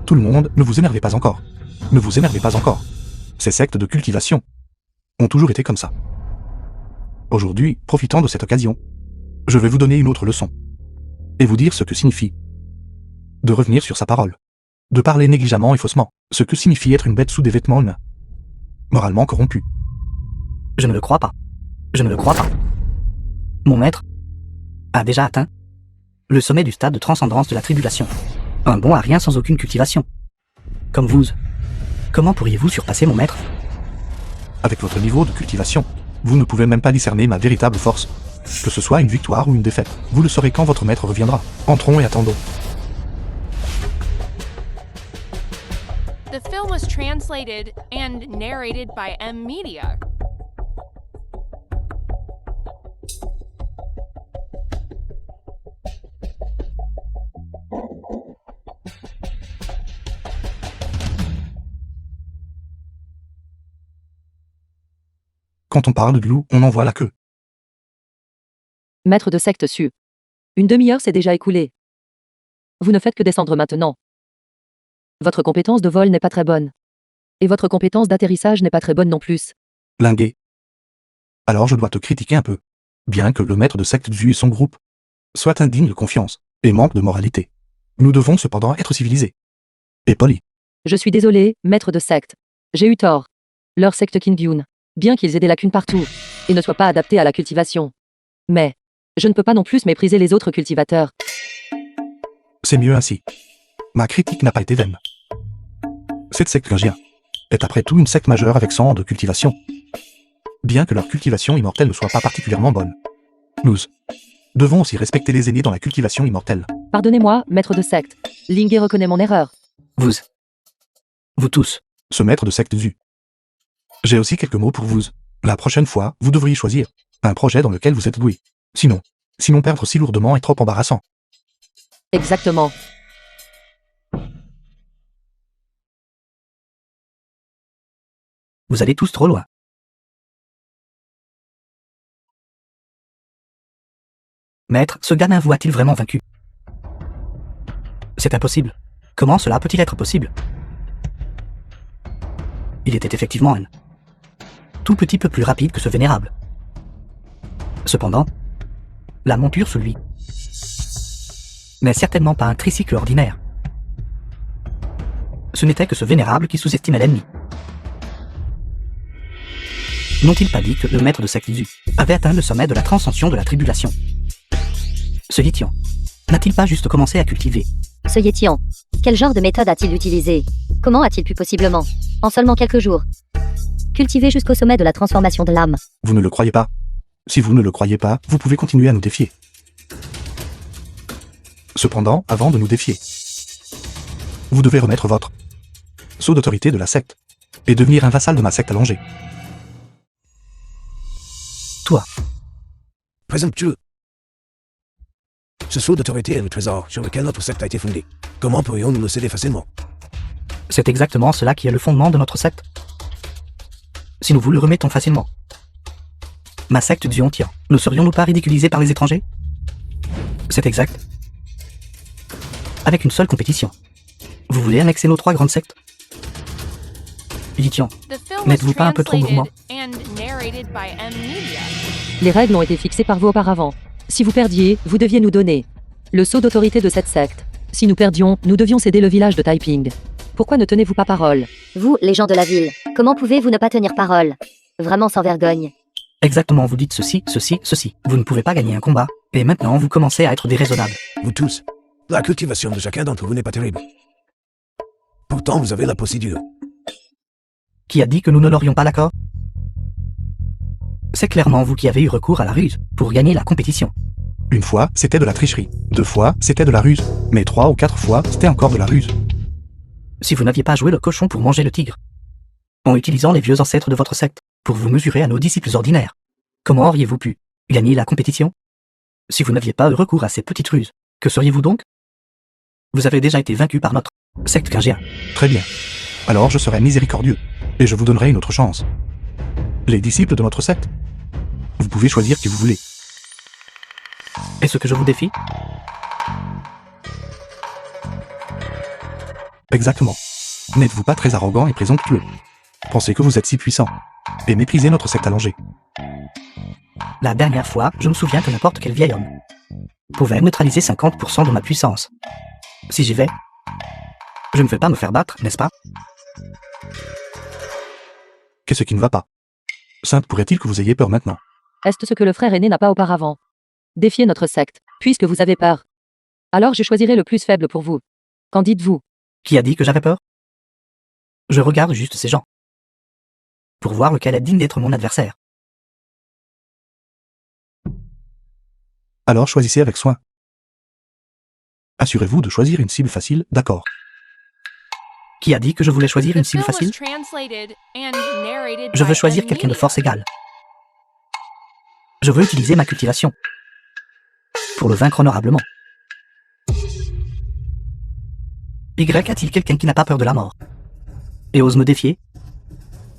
Tout le monde, ne vous énervez pas encore. Ne vous énervez pas encore. Ces sectes de cultivation ont toujours été comme ça. Aujourd'hui, profitant de cette occasion, je vais vous donner une autre leçon. Et vous dire ce que signifie de revenir sur sa parole. De parler négligemment et faussement. Ce que signifie être une bête sous des vêtements humains. Moralement corrompu. Je ne le crois pas. Je ne le crois pas. Mon maître a déjà atteint le sommet du stade de transcendance de la tribulation. Un bon à rien sans aucune cultivation. Comme vous. Comment pourriez-vous surpasser mon maître? Avec votre niveau de cultivation, vous ne pouvez même pas discerner ma véritable force. Que ce soit une victoire ou une défaite, vous le saurez quand votre maître reviendra. Entrons et attendons. The film was translated and narrated by M Media. Quand on parle de loup, on en voit la queue. Maître de secte Su. Une demi-heure s'est déjà écoulée. Vous ne faites que descendre maintenant. Votre compétence de vol n'est pas très bonne. Et votre compétence d'atterrissage n'est pas très bonne non plus. Lingué. Alors je dois te critiquer un peu. Bien que le maître de secte Zu et son groupe soient indignes de confiance. et manque de moralité. Nous devons cependant être civilisés. Et polis. Je suis désolé, maître de secte. J'ai eu tort. Leur secte Kingyun, bien qu'ils aient des lacunes partout, et ne soient pas adaptés à la cultivation. Mais, je ne peux pas non plus mépriser les autres cultivateurs. C'est mieux ainsi. Ma critique n'a pas été vaine. Cette secte Gingien est après tout une secte majeure avec 100 ans de cultivation. Bien que leur cultivation immortelle ne soit pas particulièrement bonne. Nous devons aussi respecter les aînés dans la cultivation immortelle. Pardonnez-moi, maître de secte. Lingé reconnaît mon erreur. Vous tous. Ce maître de secte Zu. J'ai aussi quelques mots pour vous. La prochaine fois, vous devriez choisir un projet dans lequel vous êtes doué. Sinon perdre si lourdement est trop embarrassant. Exactement. Vous allez tous trop loin. Maître, ce gamin vous a-t-il vraiment vaincu? C'est impossible. Comment cela peut-il être possible? Il était effectivement un tout petit peu plus rapide que ce vénérable. Cependant, la monture sous lui n'est certainement pas un tricycle ordinaire. Ce n'était que ce vénérable qui sous-estimait l'ennemi. N'ont-ils pas dit que le maître de secte Zu avait atteint le sommet de la transcension de la tribulation? Ce Yitian n'a-t-il pas juste commencé à cultiver? Ce Yétian, quel genre de méthode a-t-il utilisé? Comment a-t-il pu possiblement, en seulement quelques jours, cultiver jusqu'au sommet de la transformation de l'âme? Vous ne le croyez pas? Si vous ne le croyez pas, vous pouvez continuer à nous défier. Cependant, avant de nous défier, vous devez remettre votre sceau d'autorité de la secte et devenir un vassal de ma secte allongée. Toi, Présomptueux. Ce sceau d'autorité est le trésor sur lequel notre secte a été fondée. Comment pourrions-nous le céder facilement? c'est exactement cela qui est le fondement de notre secte. Si nous vous le remettons facilement, ma secte du Hontian, ne serions-nous pas ridiculisés par les étrangers? C'est exact. Avec une seule compétition. Vous voulez annexer nos 3 grandes sectes? Yitian, The film was n'êtes-vous pas un peu trop gourmand? translated and narrated by M Media. Les règles ont été fixées par vous auparavant. Si vous perdiez, vous deviez nous donner le sceau d'autorité de cette secte. Si nous perdions, nous devions céder le village de Taiping. Pourquoi ne tenez-vous pas parole? Vous, les gens de la ville, comment pouvez-vous ne pas tenir parole? Vraiment sans vergogne. Exactement, vous dites ceci. Vous ne pouvez pas gagner un combat, et maintenant vous commencez à être déraisonnables. Vous tous. La cultivation de chacun d'entre vous n'est pas terrible. Pourtant, vous avez la procédure. Qui a dit que nous ne l'aurions pas d'accord? C'est clairement vous qui avez eu recours à la ruse pour gagner la compétition. Une fois, c'était de la tricherie. 2 fois, c'était de la ruse. Mais 3 ou 4 fois, c'était encore de la ruse. Si vous n'aviez pas joué le cochon pour manger le tigre, en utilisant les vieux ancêtres de votre secte pour vous mesurer à nos disciples ordinaires, comment auriez-vous pu gagner la compétition? Si vous n'aviez pas eu recours à ces petites ruses, que seriez-vous donc? Vous avez déjà été vaincu par notre secte Gingien. Très bien. Alors je serai miséricordieux, et je vous donnerai une autre chance. Les disciples de notre secte, vous pouvez choisir qui vous voulez. Est-ce que je vous défie? Exactement. N'êtes-vous pas très arrogant et présomptueux? Pensez que vous êtes si puissant, et méprisez notre secte allongée. La dernière fois, je me souviens que n'importe quel vieil homme pouvait neutraliser 50% de ma puissance. Si j'y vais, je ne vais pas me faire battre, n'est-ce pas? Qu'est-ce qui ne va pas? Sainte, pourrait-il que vous ayez peur maintenant? Est-ce ce que le frère aîné n'a pas auparavant? Défiez notre secte, puisque vous avez peur. Alors je choisirai le plus faible pour vous. Qu'en dites-vous? Qui a dit que j'avais peur? Je regarde juste ces gens pour voir lequel est digne d'être mon adversaire. Alors choisissez avec soin. Assurez-vous de choisir une cible facile, d'accord. Qui a dit que je voulais choisir The une cible film was facile? translated and narrated Je veux by choisir M quelqu'un de Media. force égale. Je veux utiliser ma cultivation pour le vaincre honorablement. Y a-t-il quelqu'un qui n'a pas peur de la mort et ose me défier?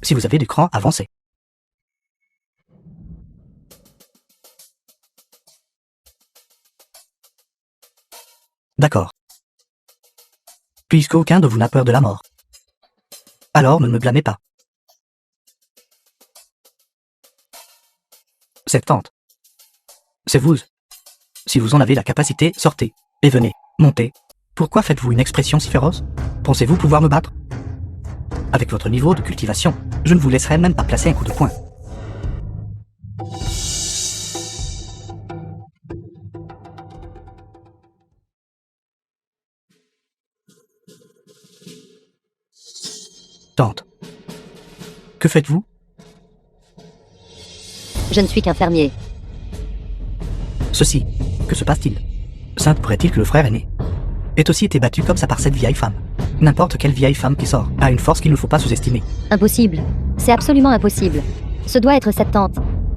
Si vous avez du cran, avancez. D'accord. Puisque aucun de vous n'a peur de la mort, alors ne me blâmez pas. Cette tente, c'est vous. Si vous en avez la capacité, sortez. Et venez, montez. Pourquoi faites-vous une expression si féroce? Pensez-vous pouvoir me battre? Avec votre niveau de cultivation, je ne vous laisserai même pas placer un coup de poing. Tante. Que faites-vous? Je ne suis qu'un fermier. Ceci. Que se passe-t-il? Sainte pourrait-il que le frère aîné ait aussi été battu comme ça par cette vieille femme? N'importe quelle vieille femme qui sort a une force qu'il ne faut pas sous-estimer. Impossible. C'est absolument impossible. Ce doit être cette tante.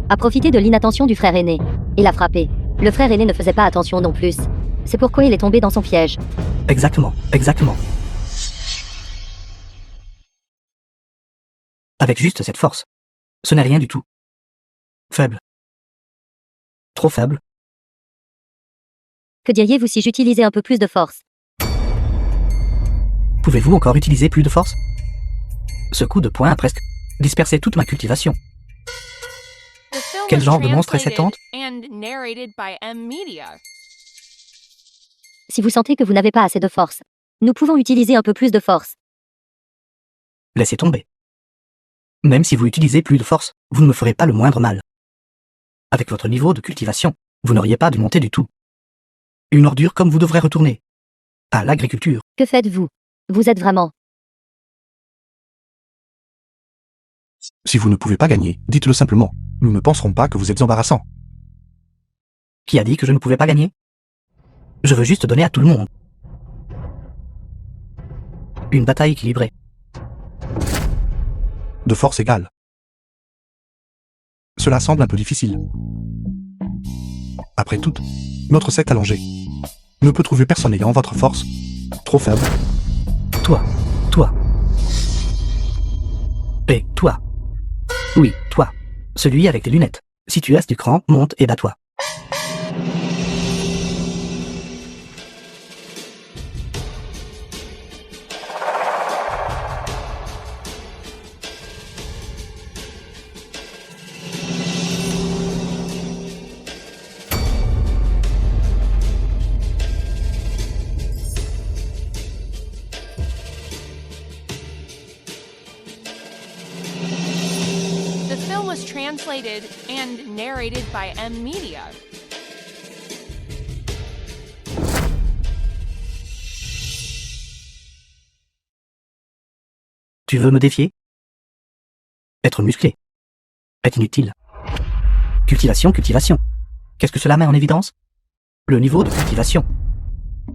A profité de l'inattention du frère aîné. Il a frappé. Le frère aîné ne faisait pas attention non plus. C'est pourquoi il est tombé dans son piège. Exactement, exactement. Avec juste cette force. Ce n'est rien du tout. Faible. Trop faible. Que diriez-vous si j'utilisais un peu plus de force? Pouvez-vous encore utiliser plus de force? Ce coup de poing a presque dispersé toute ma cultivation. The film Quel was genre de monstre est cette translated tante? and narrated by M Media. Si vous sentez que vous n'avez pas assez de force, nous pouvons utiliser un peu plus de force. Laissez tomber. Même si vous utilisez plus de force, vous ne me ferez pas le moindre mal. Avec votre niveau de cultivation, vous n'auriez pas dû monter du tout. Une ordure comme vous devrez retourner à l'agriculture. Que faites-vous? Vous êtes vraiment... Si vous ne pouvez pas gagner, dites-le simplement. Nous ne penserons pas que vous êtes embarrassant. Qui a dit que je ne pouvais pas gagner? Je veux juste donner à tout le monde. Une bataille équilibrée. De force égale. Cela semble un peu difficile. Après tout, notre secte allongée ne peut trouver personne ayant votre force. Trop faible. Toi. Et toi. Oui, toi. Celui avec des lunettes. Si tu as du cran, monte et bats-toi. The film was translated and narrated by M Media. Tu veux me défier? Être musclé est inutile. Cultivation. Qu'est-ce que cela met en évidence? Le niveau de cultivation.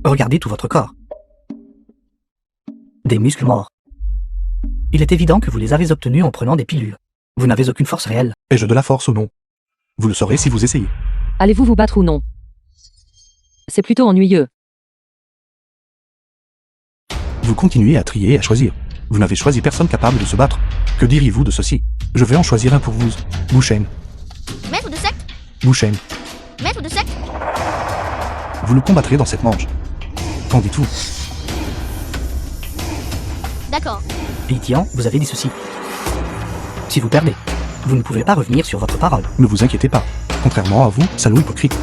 Regardez tout votre corps. Des muscles morts. Il est évident que vous les avez obtenus en prenant des pilules. Vous n'avez aucune force réelle. Ai-je de la force ou non? Vous le saurez si vous essayez. Allez-vous vous battre ou non? C'est plutôt ennuyeux. Vous continuez à trier et à choisir. Vous n'avez choisi personne capable de se battre. Que diriez-vous de ceci? Je vais en choisir un pour vous. Bouchen. Maître de secte? Bouchen. Maître de secte? Vous le combattrez dans cette manche. Qu'en dites-vous? D'accord. Itian, vous avez dit ceci. Si vous perdez, vous ne pouvez pas revenir sur votre parole. Ne vous inquiétez pas. Contrairement à vous, salaud hypocrite.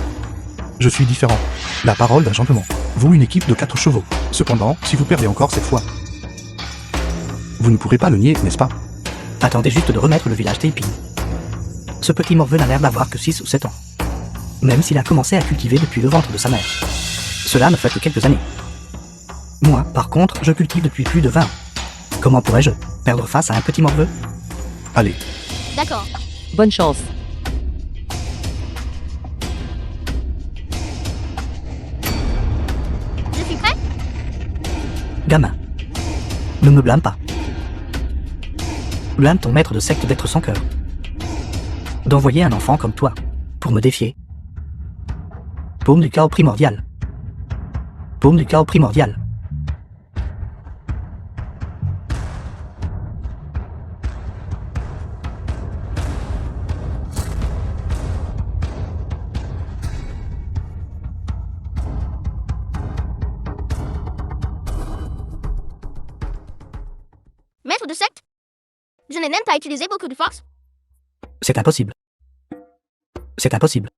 Je suis différent. La parole d'un gentleman. Vous, une équipe de 4 chevaux. Cependant, si vous perdez encore cette fois, vous ne pourrez pas le nier, n'est-ce pas? Attendez juste de remettre le village Taiping. Ce petit morveux n'a l'air d'avoir que 6 ou 7 ans. Même s'il a commencé à cultiver depuis le ventre de sa mère. Cela ne fait que quelques années. Moi, par contre, je cultive depuis plus de 20 ans. Comment pourrais-je perdre face à un petit morveux? Allez, D'accord. Bonne chance. Je suis prêt? Gamin, ne me blâme pas. Blâme ton maître de secte d'être sans cœur. D'envoyer un enfant comme toi pour me défier. Paume du chaos primordial. Paume du chaos primordial. Maître de secte? Je n'ai même pas utilisé beaucoup de force. C'est impossible. C'est impossible.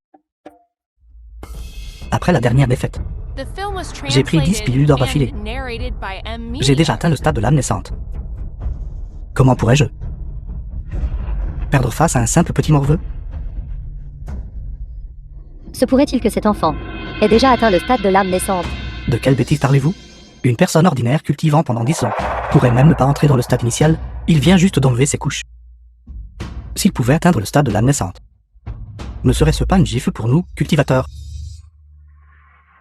Après la dernière défaite, The film was J'ai pris 10 pilules d'or d'affilée. and narrated by M. J'ai déjà atteint le stade de l'âme naissante. Comment pourrais-je perdre face à un simple petit morveux? Se pourrait-il que cet enfant ait déjà atteint le stade de l'âme naissante? De quelle bêtise parlez-vous? Une personne ordinaire cultivant pendant 10 ans pourrait même ne pas entrer dans le stade initial, il vient juste d'enlever ses couches. S'il pouvait atteindre le stade de l'âme naissante, ne serait-ce pas une gifle pour nous, cultivateurs?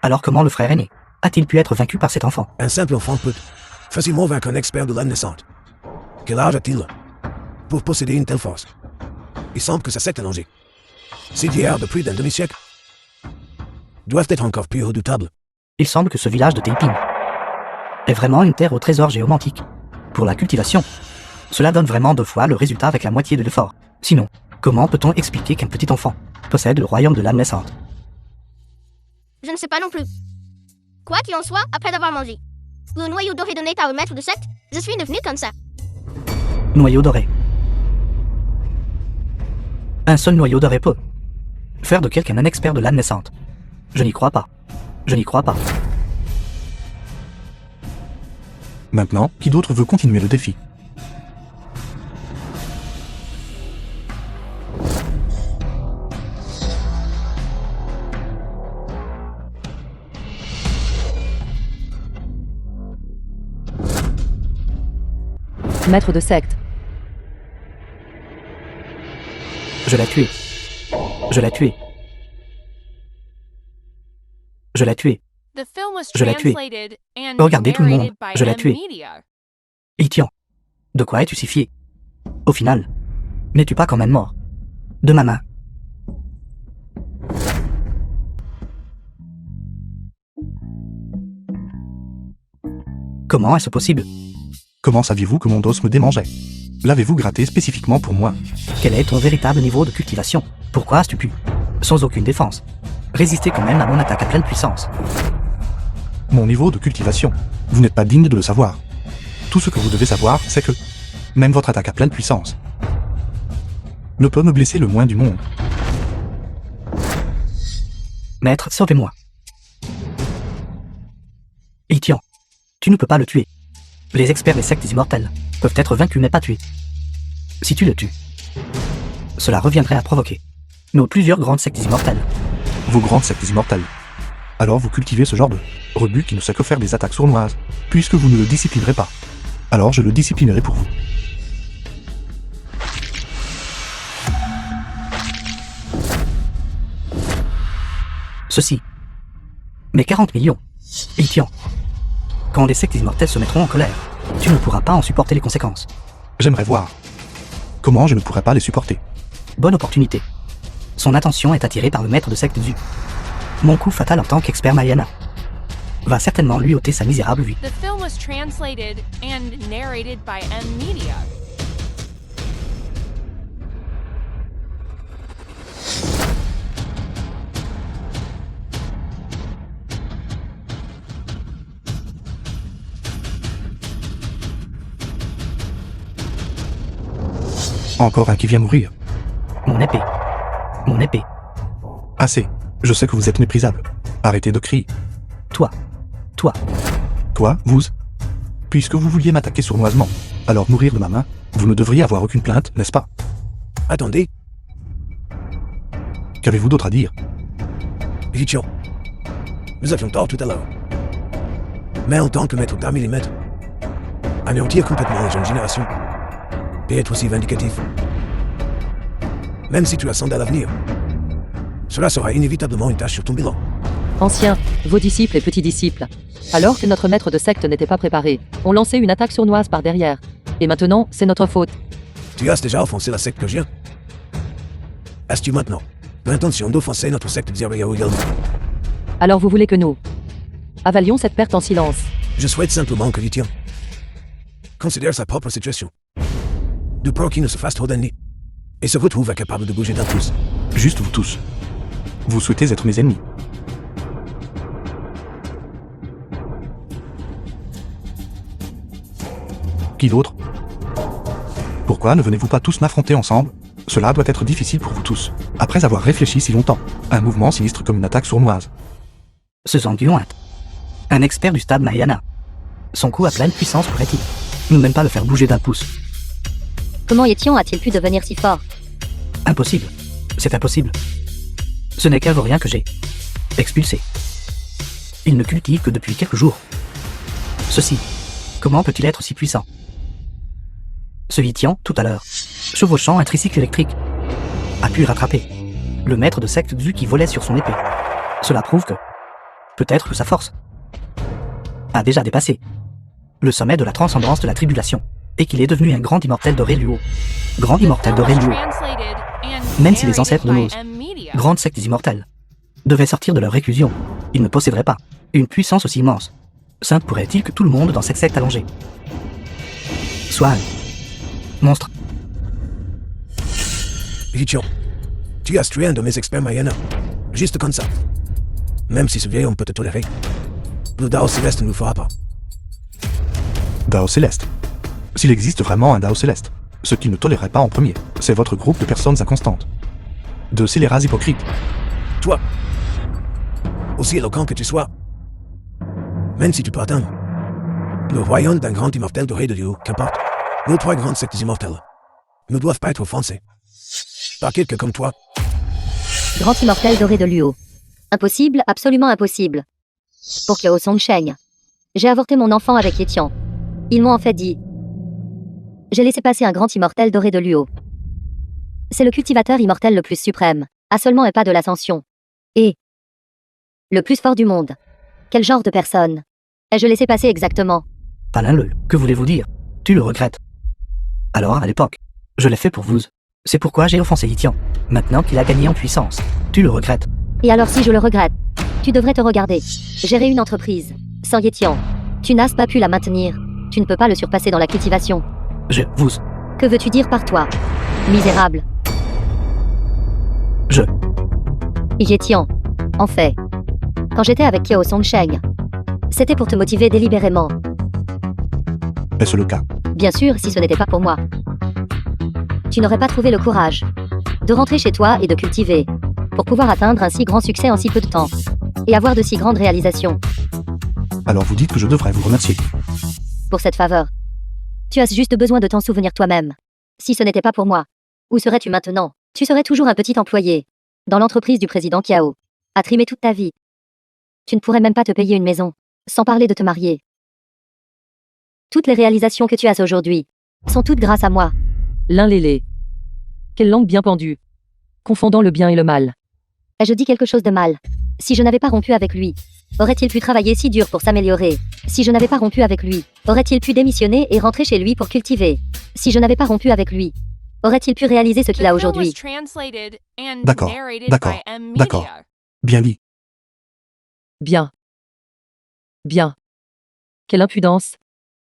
Alors comment le frère aîné a-t-il pu être vaincu par cet enfant? Un simple enfant peut facilement vaincre un expert de l'âme naissante. Quel âge a-t-il pour posséder une telle force? Il semble que sa secte allongée, ces vieillards de plus d'un demi-siècle, doivent être encore plus redoutables. Il semble que ce village de Taiping est vraiment une terre au trésor géomantique. Pour la cultivation, cela donne vraiment 2 fois le résultat avec la moitié de l'effort. Sinon, comment peut-on expliquer qu'un petit enfant possède le royaume de l'âme naissante? Je ne sais pas non plus. Quoi qu'il en soit, après avoir mangé le noyau doré donné par le maître de secte, je suis devenu comme ça. Noyau doré. Un seul noyau doré peut faire de quelqu'un un expert de l'âme naissante. Je n'y crois pas. Je n'y crois pas. Maintenant, qui d'autre veut continuer le défi? Maître de secte. Je l'ai tué. Je l'ai tué. Je l'ai tué. The film was Je l'ai tué. translated and Regardez tout le monde, narrated by je l'ai M. tué. Media. Itian, de quoi es-tu si fier? Au final, n'es-tu pas quand même mort? De ma main. Comment est-ce possible? Comment saviez-vous que mon dos me démangeait? L'avez-vous gratté spécifiquement pour moi? Quel est ton véritable niveau de cultivation? Pourquoi as-tu pu, sans aucune défense, résister quand même à mon attaque à pleine puissance? Mon niveau de cultivation. Vous n'êtes pas digne de le savoir. Tout ce que vous devez savoir, c'est que même votre attaque à pleine puissance ne peut me blesser le moins du monde. Maître, sauvez-moi. Itian, tu ne peux pas le tuer. Les experts des sectes immortelles peuvent être vaincus mais pas tués. Si tu le tues, cela reviendrait à provoquer nos plusieurs grandes sectes immortelles. Vos grandes sectes immortelles. Alors vous cultivez ce genre de rebut qui ne sait que faire des attaques sournoises, puisque vous ne le disciplinerez pas. Alors je le disciplinerai pour vous. Ceci. Mais 40 millions. Itian. Quand les sectes immortelles se mettront en colère, tu ne pourras pas en supporter les conséquences. J'aimerais voir comment je ne pourrais pas les supporter. Bonne opportunité. Son attention est attirée par le maître de secte Zu. Mon coup fatal en tant qu'expert Mayana va certainement lui ôter sa misérable vie. The film was translated and narrated by M. Media. Encore un qui vient mourir. Mon épée. Mon épée. Assez. Je sais que vous êtes méprisable. Arrêtez de crier. Toi. Toi. Quoi, vous? Puisque vous vouliez m'attaquer sournoisement, alors mourir de ma main, vous ne devriez avoir aucune plainte, n'est-ce pas? Attendez, Qu'avez-vous d'autre à dire? Itian, nous avions tort tout à l'heure. Mais en tant que maître d'un millimètre, anéantir complètement la jeune génération, et être aussi vindicatif, même si tu as 100 à l'avenir, cela sera inévitablement une tâche sur ton bilan. Anciens, vos disciples et petits disciples. Alors que notre maître de secte n'était pas préparé, ont lancé une attaque sournoise par derrière. Et maintenant, c'est notre faute. Tu as déjà offensé la secte que je viens. As-tu maintenant l'intention d'offenser notre secte Zerayao également? Alors vous voulez que nous avalions cette perte en silence? Je souhaite simplement que Itian considère sa propre situation. De peur qu'il ne se fasse trop d'ennemis et se retrouve incapable de bouger d'un pouce. Juste vous tous. Vous souhaitez être mes ennemis. Qui d'autre? Pourquoi ne venez-vous pas tous m'affronter ensemble? Cela doit être difficile pour vous tous. Après avoir réfléchi si longtemps, un mouvement sinistre comme une attaque sournoise. Ce Zhang Yuan Un expert du stade Mahayana. Son coup à pleine puissance pourrait-il ne même pas le faire bouger d'un pouce. Comment Yétion a-t-il pu devenir si fort? Impossible. C'est impossible. Ce n'est qu'un vaurien que j'ai expulsé. Il ne cultive que depuis quelques jours. Ceci, comment peut-il être si puissant? Ce Yitian, tout à l'heure, chevauchant un tricycle électrique, a pu rattraper le maître de secte Xu qui volait sur son épée. Cela prouve que, peut-être que sa force a déjà dépassé le sommet de la transcendance de la tribulation, et qu'il est devenu un grand immortel de Reluo. Grand immortel de Reluo. Même si les ancêtres de nos grandes sectes immortelles devaient sortir de leur réclusion, ils ne posséderaient pas une puissance aussi immense. Sainte pourrait-il que tout le monde dans cette secte allongée soit un monstre? Yichion, tu as tué un de mes experts Mahayana. Juste comme ça. Même si ce vieil homme peut te tolérer, le Dao Céleste ne nous fera pas. Dao Céleste. S'il existe vraiment un Dao Céleste, ce qu'il ne tolérerait pas en premier, c'est votre groupe de personnes inconstantes. De scélérats hypocrites. Toi, aussi éloquent que tu sois, même si tu peux atteindre le royaume d'un grand immortel doré de Dieu, qu'importe, nos trois grandes sectes immortelles ne doivent pas être offensées par quelqu'un comme toi. Grand immortel doré de Luo. Impossible, absolument impossible. Pour Kiao Songsheng. J'ai avorté mon enfant avec Yétian. Ils m'ont en fait dit. J'ai laissé passer un grand immortel doré de Luo. C'est le cultivateur immortel le plus suprême, à seulement un pas de l'ascension. Et le plus fort du monde. Quel genre de personne ai-je laissé passer exactement? Palin-le, que voulez-vous dire? Tu le regrettes. Alors, à l'époque, je l'ai fait pour vous. C'est pourquoi j'ai offensé Yitian. Maintenant qu'il a gagné en puissance, tu le regrettes. Et alors si je le regrette, tu devrais te regarder. Gérer une entreprise, sans Yétian. Tu n'as pas pu la maintenir. Tu ne peux pas le surpasser dans la cultivation. Vous. Que veux-tu dire par toi? Misérable. Yétian. En fait, quand j'étais avec Kiao Songsheng, c'était pour te motiver délibérément. Est-ce le cas? Bien sûr, si ce n'était pas pour moi. Tu n'aurais pas trouvé le courage de rentrer chez toi et de cultiver, pour pouvoir atteindre un si grand succès en si peu de temps, et avoir de si grandes réalisations. Alors vous dites que je devrais vous remercier. Pour cette faveur. Tu as juste besoin de t'en souvenir toi-même. Si ce n'était pas pour moi, où serais-tu maintenant? Tu serais toujours un petit employé, dans l'entreprise du président Kiao, à trimer toute ta vie. Tu ne pourrais même pas te payer une maison, sans parler de te marier. Toutes les réalisations que tu as aujourd'hui sont toutes grâce à moi. L'un lélé. Quelle langue bien pendue. Confondant le bien et le mal. Ai-je dit quelque chose de mal? Si je n'avais pas rompu avec lui, aurait-il pu travailler si dur pour s'améliorer? Si je n'avais pas rompu avec lui, aurait-il pu démissionner et rentrer chez lui pour cultiver? Si je n'avais pas rompu avec lui, aurait-il pu réaliser ce qu'il a aujourd'hui? D'accord, d'accord. Bien dit. Bien. Bien. Quelle impudence.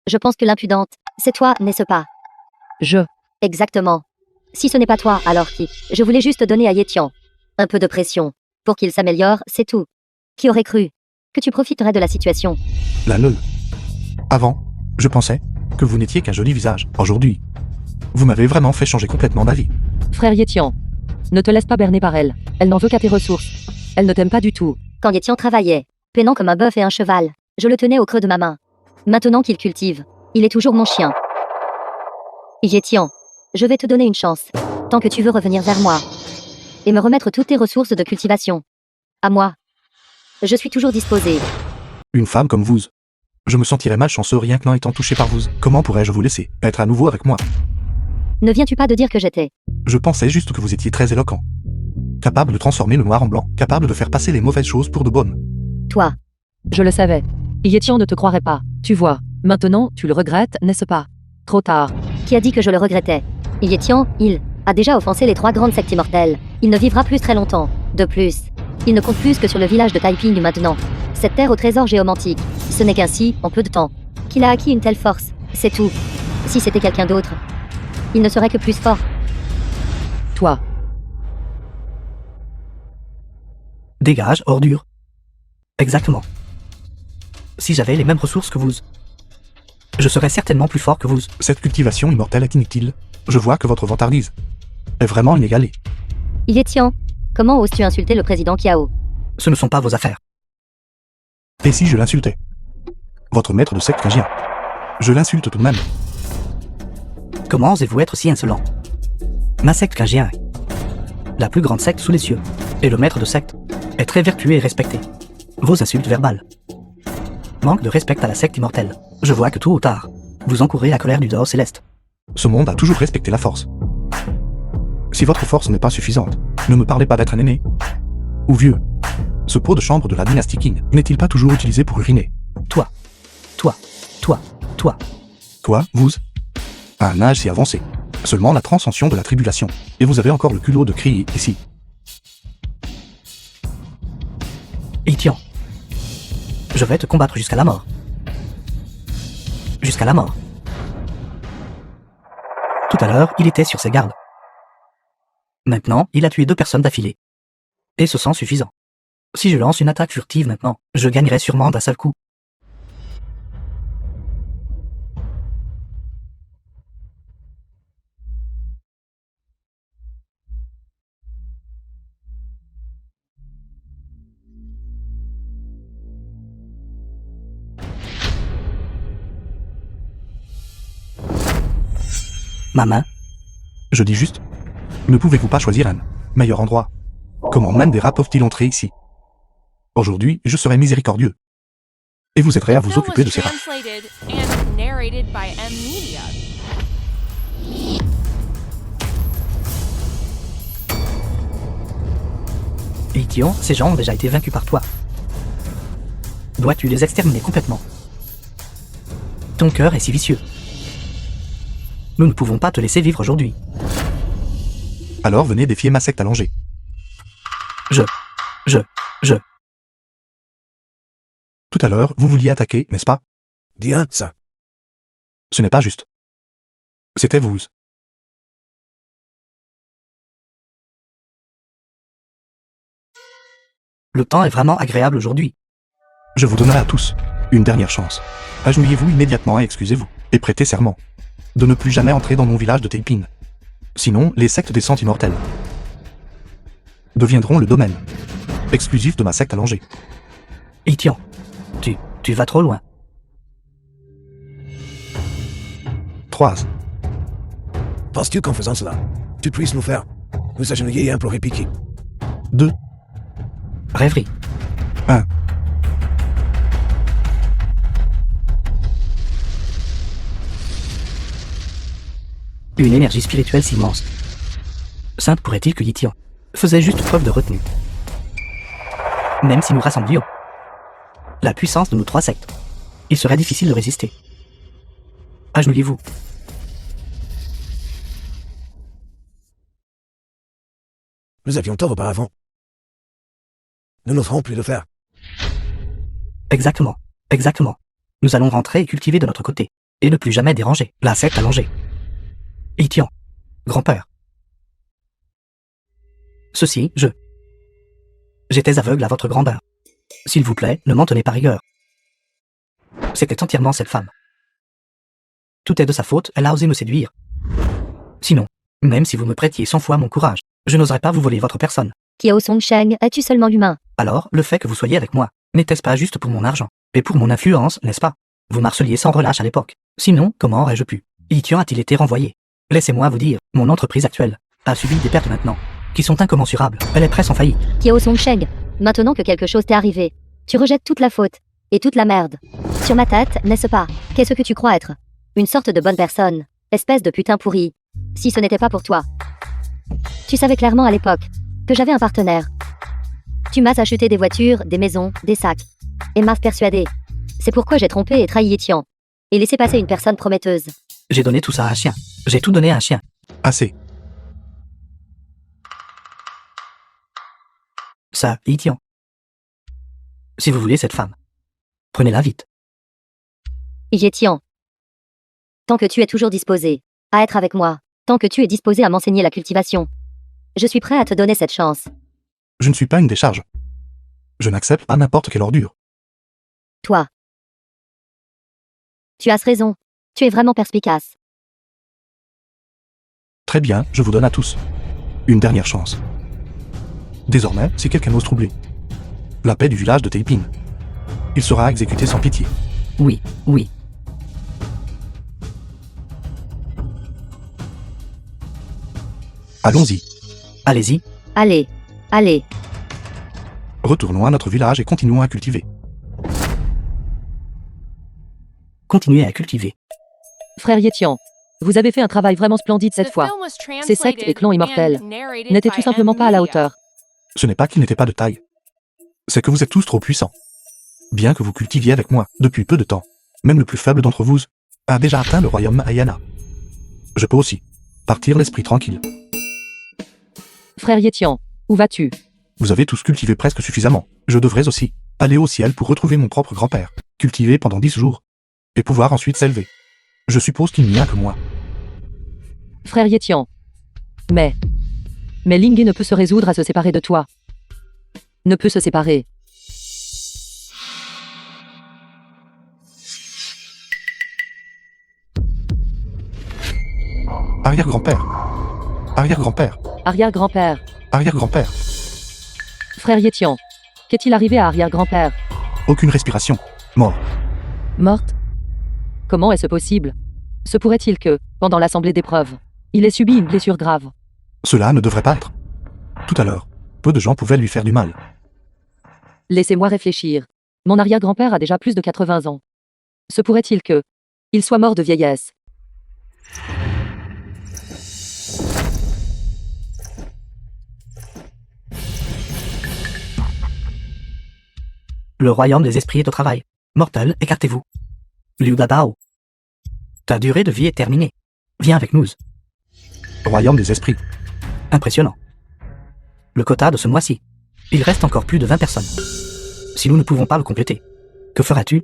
Je pense que l'impudente, c'est toi, n'est-ce pas? Exactement. Si ce n'est pas toi, alors qui? Je voulais juste donner à Yétian un peu de pression, pour qu'il s'améliore, c'est tout. Qui aurait cru que tu profiterais de la situation? Avant, je pensais que vous n'étiez qu'un joli visage. Aujourd'hui, vous m'avez vraiment fait changer complètement d'avis. Frère Yétian, ne te laisse pas berner par elle. Elle n'en veut qu'à tes ressources. Elle ne t'aime pas du tout. Quand Yétian travaillait, peinant comme un bœuf et un cheval, je le tenais au creux de ma main. Maintenant qu'il cultive, il est toujours mon chien. Yétian, je vais te donner une chance, tant que tu veux revenir vers moi, et me remettre toutes tes ressources de cultivation. À moi. Je suis toujours disposée. Une femme comme vous. Je me sentirais malchanceux rien que n'en étant touché par vous. Comment pourrais-je vous laisser être à nouveau avec moi? Ne viens-tu pas de dire que j'étais? Je pensais juste que vous étiez très éloquent. Capable de transformer le noir en blanc, capable de faire passer les mauvaises choses pour de bonnes. Toi. Je le savais. Yétian ne te croirait pas. Tu vois, maintenant, tu le regrettes, n'est-ce pas? Trop tard. Qui a dit que je le regrettais? Yétian, il a déjà offensé les trois grandes sectes immortelles. Il ne vivra plus très longtemps. De plus, il ne compte plus que sur le village de Taiping maintenant. Cette terre au trésor géomantique, ce n'est qu'ainsi, en peu de temps, qu'il a acquis une telle force. C'est tout. Si c'était quelqu'un d'autre, il ne serait que plus fort. Toi. Dégage, ordure. Exactement. Si j'avais les mêmes ressources que vous, je serais certainement plus fort que vous. Cette cultivation immortelle est inutile. Je vois que votre vantardise est vraiment inégalée. Yétian, comment oses-tu insulter le président Kiao? Ce ne sont pas vos affaires. Et si je l'insultais? Votre maître de secte Kajien. Je l'insulte tout de même. Comment osez-vous être si insolent? Ma secte Kajien, la plus grande secte sous les cieux, et le maître de secte, est très vertueux et respecté. Vos insultes verbales manquent de respect à la secte immortelle. Je vois que tôt ou tard, vous encourrez la colère du dehors céleste. Ce monde a toujours respecté la force. Si votre force n'est pas suffisante, ne me parlez pas d'être un aîné ou vieux. Ce pot de chambre de la dynastie Qing n'est-il pas toujours utilisé pour uriner? Toi, Vous, à un âge si avancé, seulement la transcension de la tribulation, et vous avez encore le culot de crier ici. Itian, je vais te combattre jusqu'à la mort. Jusqu'à la mort. Tout à l'heure, il était sur ses gardes. Maintenant, il a tué 2 personnes d'affilée. Et ce sent suffisant. Si je lance une attaque furtive maintenant, je gagnerai sûrement d'un seul coup. Ma main, Je dis juste, ne pouvez-vous pas choisir un meilleur endroit? Comment Mandera peuvent-ils entrer ici? Aujourd'hui, je serai miséricordieux. Et vous aiderez à vous Show occuper was de ces rats. translated and narrated by M Media. Itian, ces gens ont déjà été vaincus par toi. Dois-tu les exterminer complètement? Ton cœur est si vicieux. Nous ne pouvons pas te laisser vivre aujourd'hui. Alors venez défier ma secte allongée. Je. Tout à l'heure, vous vouliez attaquer, n'est-ce pas? Dis un, ça. Ce n'est pas juste. C'était vous. Le temps est vraiment agréable aujourd'hui. Je vous donnerai à tous une dernière chance. Agenouillez-vous immédiatement et excusez-vous, et prêtez serment de ne plus jamais entrer dans mon village de Taiping. Sinon, les sectes des Cent Immortels deviendront le domaine exclusif de ma secte allongée. Itian, tu vas trop loin. 3. Penses-tu qu'en faisant cela, tu puisses nous faire nous agenouiller et implorer Piki? 2. Rêverie. 1. Une énergie spirituelle si immense. Sainte pourrait-il que Yitian faisait juste preuve de retenue. Même si nous rassemblions la puissance de nos 3 sectes, il serait difficile de résister. Agenouillez-vous. Nous avions tort auparavant. Nous n'oserons plus le faire. Exactement. Nous allons rentrer et cultiver de notre côté, et ne plus jamais déranger la secte allongée. Itian, grand-père. Ceci, j'étais aveugle à votre grandeur. S'il vous plaît, ne m'en tenez pas rigueur. C'était entièrement cette femme. Tout est de sa faute, elle a osé me séduire. Sinon, même si vous me prêtiez 100 fois mon courage, je n'oserais pas vous voler votre personne. Kiao Songsheng, es-tu seulement humain? Alors, le fait que vous soyez avec moi, n'était-ce pas juste pour mon argent, et pour mon influence, n'est-ce pas? Vous m'harceliez sans relâche à l'époque. Sinon, comment aurais-je pu? Itian a-t-il été renvoyé? Laissez-moi vous dire, mon entreprise actuelle a subi des pertes maintenant, qui sont incommensurables. Elle est presque en faillite. Kiao Songsheng, maintenant que quelque chose t'est arrivé, tu rejettes toute la faute, et toute la merde. Sur ma tête, n'est-ce pas? Qu'est-ce que tu crois être? Une sorte de bonne personne, espèce de putain pourri. Si ce n'était pas pour toi. Tu savais clairement à l'époque que j'avais un partenaire. Tu m'as acheté des voitures, des maisons, des sacs, et m'as persuadé. C'est pourquoi j'ai trompé et trahi Etian, et laissé passer une personne prometteuse. J'ai donné tout ça à un chien. J'ai tout donné à un chien. Assez. Ça, Itian. Si vous voulez cette femme, prenez-la vite. Etian. Tant que tu es toujours disposé à être avec moi, tant que tu es disposé à m'enseigner la cultivation, je suis prêt à te donner cette chance. Je ne suis pas une décharge. Je n'accepte pas n'importe quelle ordure. Toi. Tu as raison. Tu es vraiment perspicace. Très bien, je vous donne à tous une dernière chance. Désormais, si quelqu'un ose troubler la paix du village de Taiping, Il sera exécuté sans pitié. Oui, oui. Allons-y. Allez-y. Allez, allez. Retournons à notre village et continuons à cultiver. Continuez à cultiver. Frère Yétian, vous avez fait un travail vraiment splendide cette fois. Ces sectes et clans immortels n'étaient tout simplement pas à la hauteur. Ce n'est pas qu'ils n'étaient pas de taille. C'est que vous êtes tous trop puissants. Bien que vous cultiviez avec moi depuis peu de temps, même le plus faible d'entre vous a déjà atteint le royaume Ayana. Je peux aussi partir l'esprit tranquille. Frère Yétian, où vas-tu? Vous avez tous cultivé presque suffisamment. Je devrais aussi aller au ciel pour retrouver mon propre grand-père, cultiver pendant 10 jours, et pouvoir ensuite s'élever. Je suppose qu'il n'y a que moi. Frère Yétian. Mais Lingé ne peut se résoudre à se séparer de toi. Ne peut se séparer. Arrière-grand-père. Arrière-grand-père. Arrière-grand-père. Arrière-grand-père. Frère Yétian. Qu'est-il arrivé à arrière-grand-père? Aucune respiration. Mort. Morte? Comment est-ce possible? Se pourrait-il que, pendant l'assemblée d'épreuves, il ait subi une blessure grave? Cela ne devrait pas être. Tout à l'heure, peu de gens pouvaient lui faire du mal. Laissez-moi réfléchir. Mon arrière-grand-père a déjà plus de 80 ans. Se pourrait-il que il soit mort de vieillesse? Le royaume des esprits est au travail. Mortels, écartez-vous. Liu Dabao. Ta durée de vie est terminée. Viens avec nous. Royaume des esprits. Impressionnant. Le quota de ce mois-ci. Il reste encore plus de 20 personnes. Si nous ne pouvons pas le compléter, que feras-tu?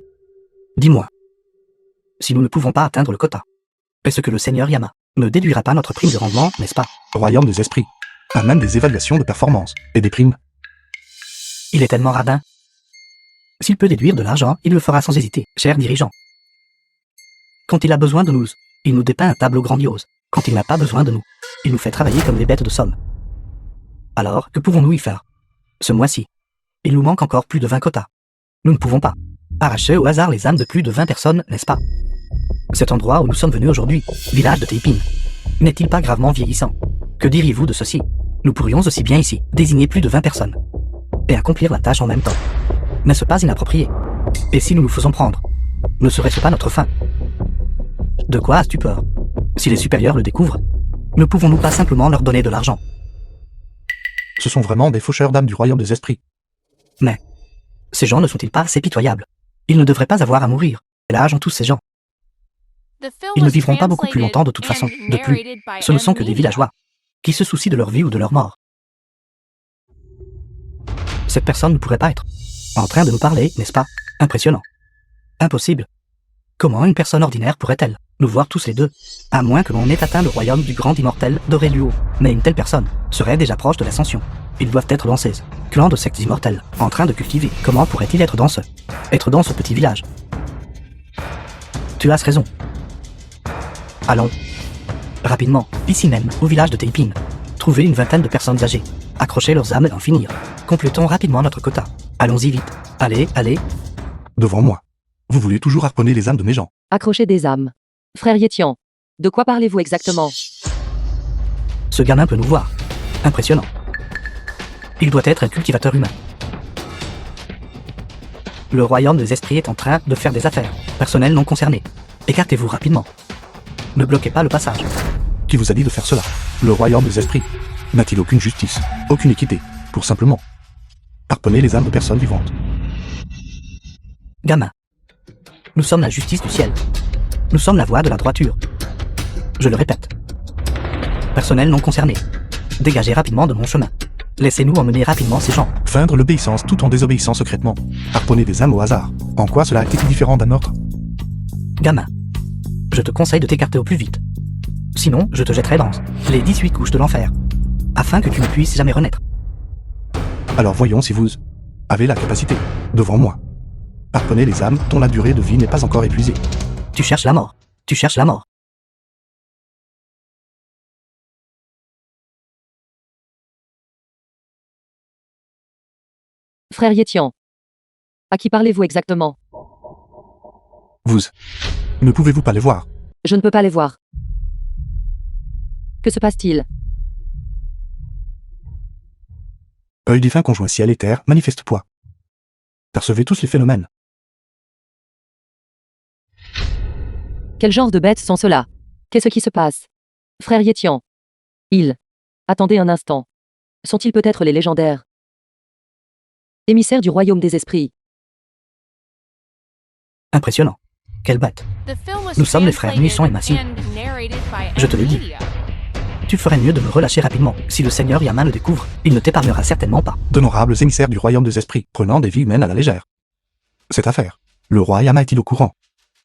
Dis-moi. Si nous ne pouvons pas atteindre le quota, est-ce que le seigneur Yama ne déduira pas notre prime de rendement, n'est-ce pas? Royaume des esprits. A même des évaluations de performance et des primes. Il est tellement radin. S'il peut déduire de l'argent, il le fera sans hésiter, cher dirigeant. Quand il a besoin de nous, il nous dépeint un tableau grandiose. Quand il n'a pas besoin de nous, il nous fait travailler comme des bêtes de somme. Alors, que pouvons-nous y faire? Ce mois-ci, il nous manque encore plus de 20 quotas. Nous ne pouvons pas arracher au hasard les âmes de plus de 20 personnes, n'est-ce pas? Cet endroit où nous sommes venus aujourd'hui, village de Taiping, n'est-il pas gravement vieillissant? Que diriez-vous de ceci? Nous pourrions aussi bien ici désigner plus de 20 personnes et accomplir la tâche en même temps. N'est-ce pas inapproprié? Et si nous nous faisons prendre, ne serait-ce pas notre fin? De quoi as-tu peur? Si les supérieurs le découvrent, ne pouvons-nous pas simplement leur donner de l'argent? Ce sont vraiment des faucheurs d'âmes du royaume des esprits. Mais ces gens ne sont-ils pas assez pitoyables? Ils ne devraient pas avoir à mourir. Quel âge ont tous ces gens? Ils ne vivront pas beaucoup plus longtemps de toute façon. De plus, ce ne sont que des villageois qui se soucient de leur vie ou de leur mort. Cette personne ne pourrait pas être en train de nous parler, n'est-ce pas? Impressionnant. Impossible. Comment une personne ordinaire pourrait-elle nous voir tous les deux? À moins que l'on ait atteint le royaume du grand immortel d'Aurelio. Mais une telle personne serait déjà proche de l'ascension. Ils doivent être dans ces clans de sectes immortels, en train de cultiver. Comment pourrait-il être dans ce petit village? Tu as raison. Allons. Rapidement, Piscinem, au village de Taiping. Trouvez une vingtaine de personnes âgées. Accrochez leurs âmes et en finir. Complétons rapidement notre quota. Allons-y vite. Allez, allez. Devant moi. Vous voulez toujours harponner les âmes de mes gens. Accrocher des âmes. Frère Yétian. De quoi parlez-vous exactement? Ce gamin peut nous voir. Impressionnant. Il doit être un cultivateur humain. Le royaume des esprits est en train de faire des affaires. Personnel non concerné. Écartez-vous rapidement. Ne bloquez pas le passage. Qui vous a dit de faire cela? Le royaume des esprits n'a-t-il aucune justice, aucune équité, pour simplement harponner les âmes de personnes vivantes? Gamin. Nous sommes la justice du ciel. Nous sommes la voie de la droiture. Je le répète. Personnel non concerné. Dégagez rapidement de mon chemin. Laissez-nous emmener rapidement ces gens. Feindre l'obéissance tout en désobéissant secrètement. Harponner des âmes au hasard. En quoi cela est-il différent d'un ordre? Gamin. Je te conseille de t'écarter au plus vite. Sinon, je te jetterai dans les 18 couches de l'enfer. Afin que tu ne puisses jamais renaître. Alors voyons si vous avez la capacité, devant moi. Harponner les âmes dont la durée de vie n'est pas encore épuisée. Tu cherches la mort. Tu cherches la mort. Frère Yétian. À qui parlez-vous exactement? Vous. Ne pouvez-vous pas les voir? Je ne peux pas les voir. Que se passe-t-il? Œil divin conjoint ciel et terre, manifeste poids. Percevez tous les phénomènes. Quel genre de bêtes sont ceux-là? Qu'est-ce qui se passe? Frère Yétian. Ils. Attendez un instant. Sont-ils peut-être les légendaires? Émissaires du royaume des esprits. Impressionnant. Quelle bête. The film was Nous sommes les frères Nissan et Massi. translated and narrated by Je te l'ai dit. M-Media. Tu ferais mieux de me relâcher rapidement. Si le Seigneur Yaman le découvre, il ne t'épargnera certainement pas. D'honorables émissaires du royaume des esprits, prenant des vies humaines à la légère. Cette affaire. Le roi Yama est-il au courant?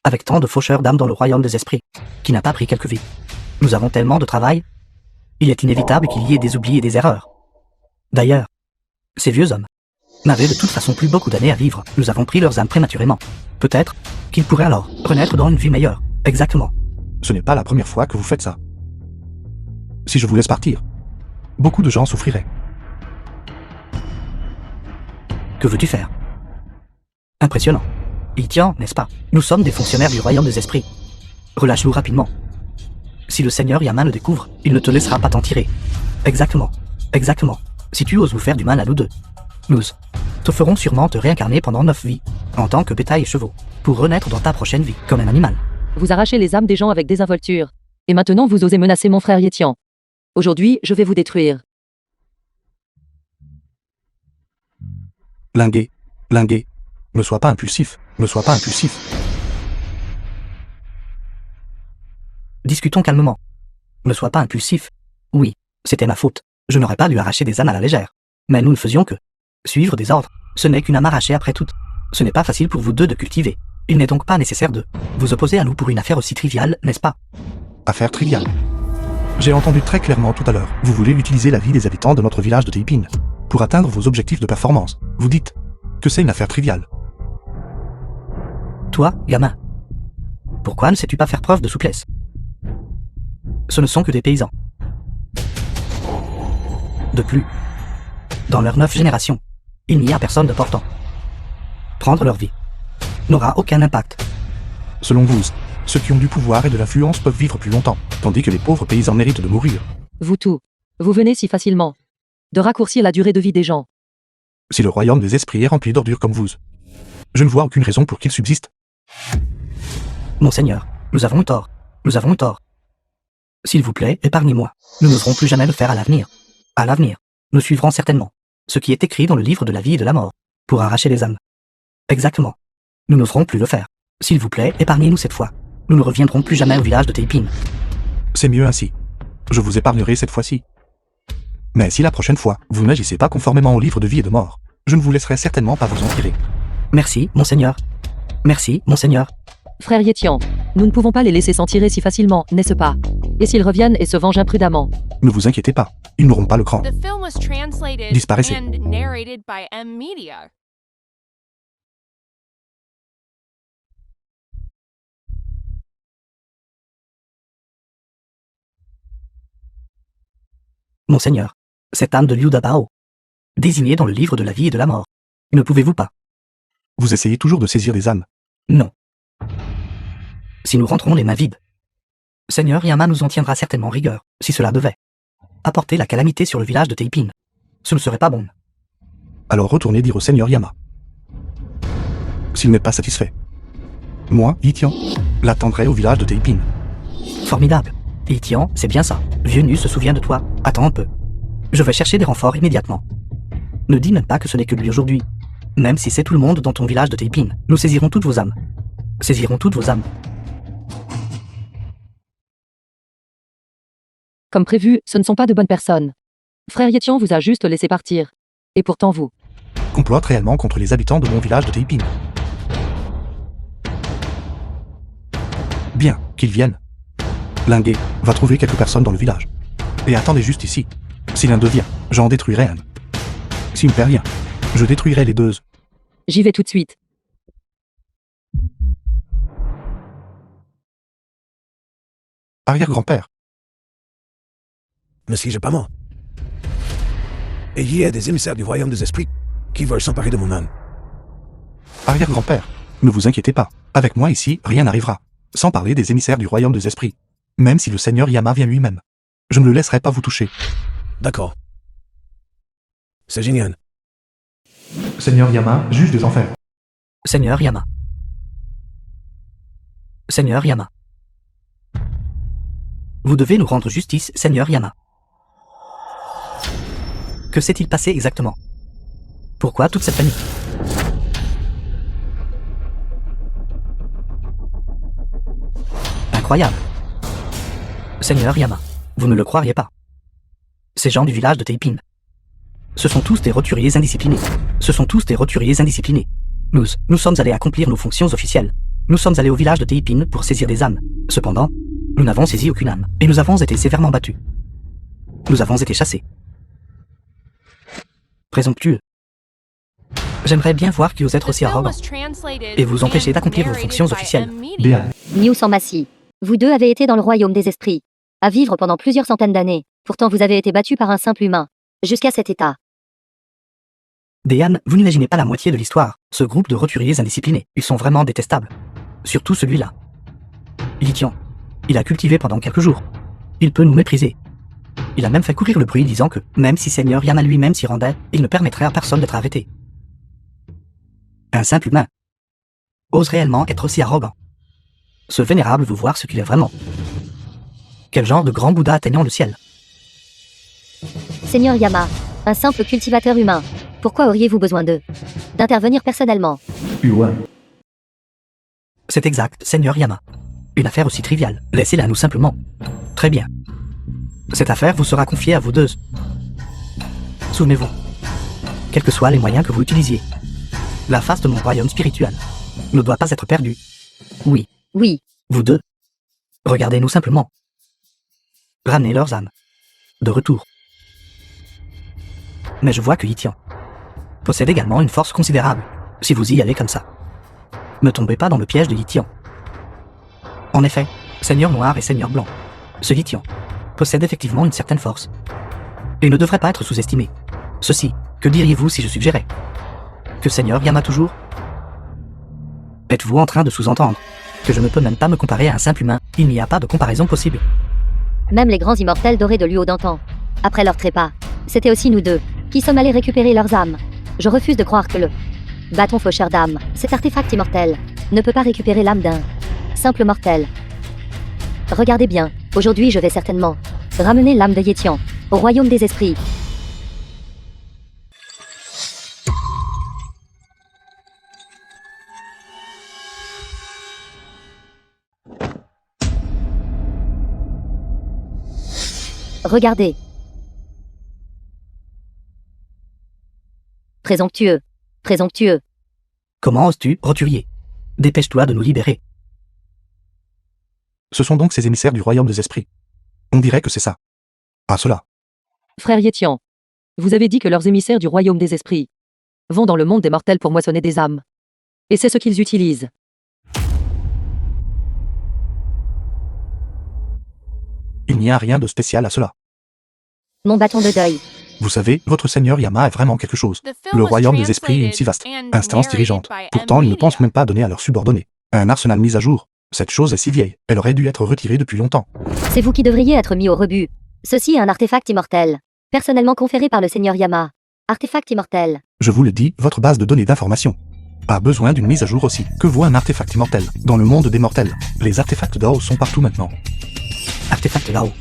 Avec tant de faucheurs d'âmes dans le royaume des esprits, qui n'a pas pris quelques vies. Nous avons tellement de travail. Il est inévitable qu'il y ait des oublis et des erreurs. D'ailleurs, ces vieux hommes n'avaient de toute façon plus beaucoup d'années à vivre. Nous avons pris leurs âmes prématurément. Peut-être qu'ils pourraient alors renaître dans une vie meilleure. Exactement. Ce n'est pas la première fois que vous faites ça. Si je vous laisse partir, beaucoup de gens souffriraient. Que veux-tu faire? Impressionnant. Itian, n'est-ce pas? Nous sommes des fonctionnaires du royaume des esprits. Relâche-nous rapidement. Si le Seigneur Yaman le découvre, il ne te laissera pas t'en tirer. Exactement. Exactement. Si tu oses nous faire du mal à nous deux, nous te ferons sûrement te réincarner pendant 9 vies, en tant que bétail et chevaux, pour renaître dans ta prochaine vie, comme un animal. Vous arrachez les âmes des gens avec désinvolture. Et maintenant vous osez menacer mon frère Yétian. Aujourd'hui, je vais vous détruire. Lingué. Lingué. Ne sois pas impulsif. Ne sois pas impulsif. Discutons calmement. Ne sois pas impulsif. Oui, c'était ma faute. Je n'aurais pas dû arracher des âmes à la légère. Mais nous ne faisions que suivre des ordres. Ce n'est qu'une âme arrachée après toute. Ce n'est pas facile pour vous deux de cultiver. Il n'est donc pas nécessaire de vous opposer à nous pour une affaire aussi triviale, n'est-ce pas? Affaire triviale. J'ai entendu très clairement tout à l'heure. Vous voulez utiliser la vie des habitants de notre village de Teipin pour atteindre vos objectifs de performance. Vous dites que c'est une affaire triviale. Toi, gamin. Pourquoi ne sais-tu pas faire preuve de souplesse? Ce ne sont que des paysans. De plus, dans leurs 9 générations, il n'y a personne de portant. Prendre leur vie n'aura aucun impact. Selon vous, ceux qui ont du pouvoir et de l'influence peuvent vivre plus longtemps, tandis que les pauvres paysans méritent de mourir. Vous tous. Vous venez si facilement de raccourcir la durée de vie des gens. Si le royaume des esprits est rempli d'ordures comme vous, je ne vois aucune raison pour qu'il subsiste. Monseigneur, nous avons eu tort. Nous avons eu tort. S'il vous plaît, épargnez-moi. Nous n'oserons plus jamais le faire à l'avenir. À l'avenir, nous suivrons certainement ce qui est écrit dans le livre de la vie et de la mort, pour arracher les âmes. Exactement. Nous n'oserons plus le faire. S'il vous plaît, épargnez-nous cette fois. Nous ne reviendrons plus jamais au village de Teipin. C'est mieux ainsi. Je vous épargnerai cette fois-ci. Mais si la prochaine fois, vous n'agissez pas conformément au livre de vie et de mort, je ne vous laisserai certainement pas vous en tirer. Merci, monseigneur. Merci, monseigneur. Frère Yétian, nous ne pouvons pas les laisser s'en tirer si facilement, n'est-ce pas? Et s'ils reviennent et se vengent imprudemment? Ne vous inquiétez pas, ils n'auront pas le cran. The film was translated Disparaissez. and narrated by M-Media. Monseigneur, cette âme de Liu Dabao, désignée dans le livre de la vie et de la mort, ne pouvez-vous pas? Vous essayez toujours de saisir des âmes. Non. Si nous rentrons les mains vides, Seigneur Yama nous en tiendra certainement rigueur, si cela devait apporter la calamité sur le village de Teipin. Ce ne serait pas bon. Alors retournez dire au Seigneur Yama. S'il n'est pas satisfait, moi, Yitian, l'attendrai au village de Teipin. Formidable. Itian, c'est bien ça. Vieux Nu se souvient de toi. Attends un peu. Je vais chercher des renforts immédiatement. Ne dis même pas que ce n'est que lui aujourd'hui. Même si c'est tout le monde dans ton village de Teipin, nous saisirons toutes vos âmes. Saisirons toutes vos âmes. Comme prévu, ce ne sont pas de bonnes personnes. Frère Yétian vous a juste laissé partir. Et pourtant vous. Complote réellement contre les habitants de mon village de Teipin. Bien, qu'ils viennent. Lingué va trouver quelques personnes dans le village. Et attendez juste ici. Si l'un d'eux vient, j'en détruirai un. S'il ne fait rien, je détruirai les deux. J'y vais tout de suite. Arrière-grand-père. Ne suis-je pas mort? Et il y a des émissaires du royaume des esprits qui veulent s'emparer de mon âme. arrière-grand-père. Ne vous inquiétez pas, avec moi ici, rien n'arrivera. Sans parler des émissaires du royaume des esprits. Même si le seigneur Yama vient lui-même. Je ne le laisserai pas vous toucher. D'accord. C'est génial. Seigneur Yama, juge des enfers. Seigneur Yama. Seigneur Yama. Vous devez nous rendre justice, Seigneur Yama. Que s'est-il passé exactement? Pourquoi toute cette panique? Incroyable. Seigneur Yama, vous ne le croiriez pas. Ces gens du village de Taipin. Ce sont tous des roturiers indisciplinés. Ce sont tous des roturiers indisciplinés. Nous sommes allés accomplir nos fonctions officielles. Nous sommes allés au village de Taipin pour saisir des âmes. Cependant, nous n'avons saisi aucune âme, et nous avons été sévèrement battus. Nous avons été chassés. Présomptueux. J'aimerais bien voir qui ose être aussi arrogant et vous empêcher d'accomplir vos fonctions officielles. Béat. Niu Sanmassi. Vous deux avez été dans le royaume des esprits, à vivre pendant plusieurs centaines d'années. Pourtant vous avez été battus par un simple humain, jusqu'à cet état. Déan, vous n'imaginez pas la moitié de l'histoire. Ce groupe de roturiers indisciplinés, ils sont vraiment détestables. Surtout celui-là. Lithian. Il a cultivé pendant quelques jours. Il peut nous mépriser. Il a même fait courir le bruit disant que, même si Seigneur Yama lui-même s'y rendait, il ne permettrait à personne d'être arrêté. Un simple humain ose réellement être aussi arrogant. Ce vénérable veut voir ce qu'il est vraiment. Quel genre de grand Bouddha atteignant le ciel? Seigneur Yama, un simple cultivateur humain. Pourquoi auriez-vous besoin d'intervenir personnellement? C'est exact, Seigneur Yama. Une affaire aussi triviale. Laissez-la nous simplement. Très bien. Cette affaire vous sera confiée à vous deux. Souvenez-vous. Quels que soient les moyens que vous utilisiez, la face de mon royaume spirituel ne doit pas être perdue. Oui. Oui. Vous deux. Regardez-nous simplement. Ramenez leurs âmes. De retour. Mais je vois que Yitian possède également une force considérable, si vous y allez comme ça. Ne tombez pas dans le piège de Yitian. En effet, Seigneur Noir et Seigneur Blanc, ce Yitian possède effectivement une certaine force, et ne devrait pas être sous-estimé. Ceci, que diriez-vous si je suggérais que Seigneur Yama toujours? Êtes-vous en train de sous-entendre que je ne peux même pas me comparer à un simple humain? Il n'y a pas de comparaison possible. Même les grands immortels dorés de Luo d'antan, après leur trépas, c'était aussi nous deux qui sommes allés récupérer leurs âmes. Je refuse de croire que le bâton faucheur d'âme, cet artefact immortel, ne peut pas récupérer l'âme d'un simple mortel. Regardez bien, aujourd'hui je vais certainement ramener l'âme de Yetian au royaume des esprits. Regardez. Présomptueux. Présomptueux. Comment oses-tu, roturier? Dépêche-toi de nous libérer. Ce sont donc ces émissaires du royaume des esprits. On dirait que c'est ça. Ah cela. Frère Yetian, vous avez dit que leurs émissaires du royaume des esprits vont dans le monde des mortels pour moissonner des âmes. Et c'est ce qu'ils utilisent. Il n'y a rien de spécial à cela. Mon bâton de deuil. Vous savez, votre seigneur Yama est vraiment quelque chose. Le royaume des esprits est une si vaste instance dirigeante. Pourtant, ils ne pensent même pas donner à leurs subordonnés un arsenal mis à jour. Cette chose est si vieille, elle aurait dû être retirée depuis longtemps. C'est vous qui devriez être mis au rebut. Ceci est un artefact immortel, personnellement conféré par le Seigneur Yama. Artefact immortel. Je vous le dis, votre base de données d'information a besoin d'une mise à jour aussi. Que vaut un artefact immortel dans le monde des mortels? Les artefacts d'Ao sont partout maintenant. Artefact là-haut.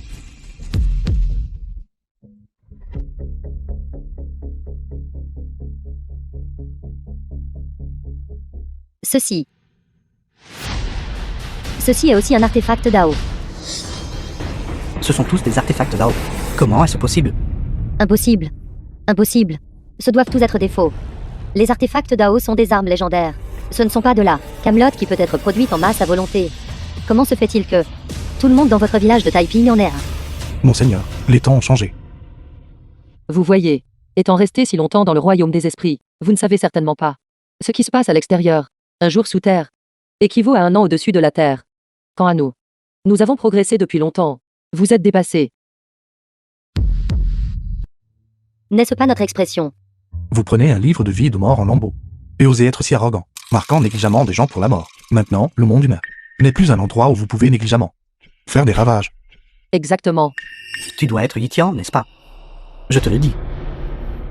Ceci est aussi un artefact d'Ao. Ce sont tous des artefacts d'Ao. Comment est-ce possible? Impossible. Impossible. Ce doivent tous être des faux. Les artefacts d'Ao sont des armes légendaires. Ce ne sont pas de la camelote qui peut être produite en masse à volonté. Comment se fait-il que tout le monde dans votre village de Taiping en ait un? Monseigneur, les temps ont changé. Vous voyez, étant resté si longtemps dans le royaume des esprits, vous ne savez certainement pas ce qui se passe à l'extérieur, un jour sous terre, équivaut à un an au-dessus de la terre. Quant à nous, nous avons progressé depuis longtemps. Vous êtes dépassés. N'est-ce pas notre expression? Vous prenez un livre de vie et de mort en lambeaux. Et osez être si arrogant. marquant négligemment des gens pour la mort. Maintenant, le monde humain n'est plus un endroit où vous pouvez négligemment faire des ravages. Exactement. Tu dois être Yitian, n'est-ce pas? Je te le dis.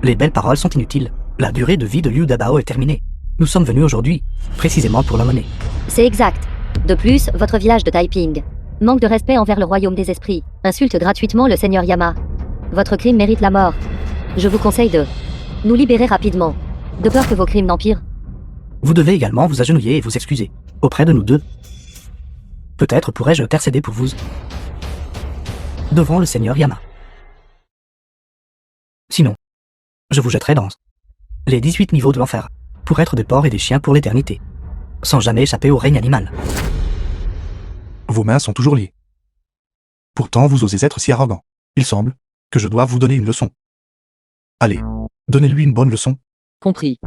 Les belles paroles sont inutiles. La durée de vie de Liu Dabao est terminée. Nous sommes venus aujourd'hui, précisément pour l'emmener. C'est exact. De plus, votre village de Taiping manque de respect envers le royaume des esprits, insulte gratuitement le seigneur Yama. Votre crime mérite la mort. Je vous conseille de nous libérer rapidement, de peur que vos crimes n'empirent. Vous devez également vous agenouiller et vous excuser, auprès de nous deux. Peut-être pourrais-je intercéder pour vous devant le seigneur Yama. Sinon, je vous jetterai dans les 18 niveaux de l'enfer, pour être des porcs et des chiens pour l'éternité, sans jamais échapper au règne animal. Vos mains sont toujours liées. Pourtant vous osez être si arrogant. Il semble que je dois vous donner une leçon. Allez, donnez-lui une bonne leçon. Compris.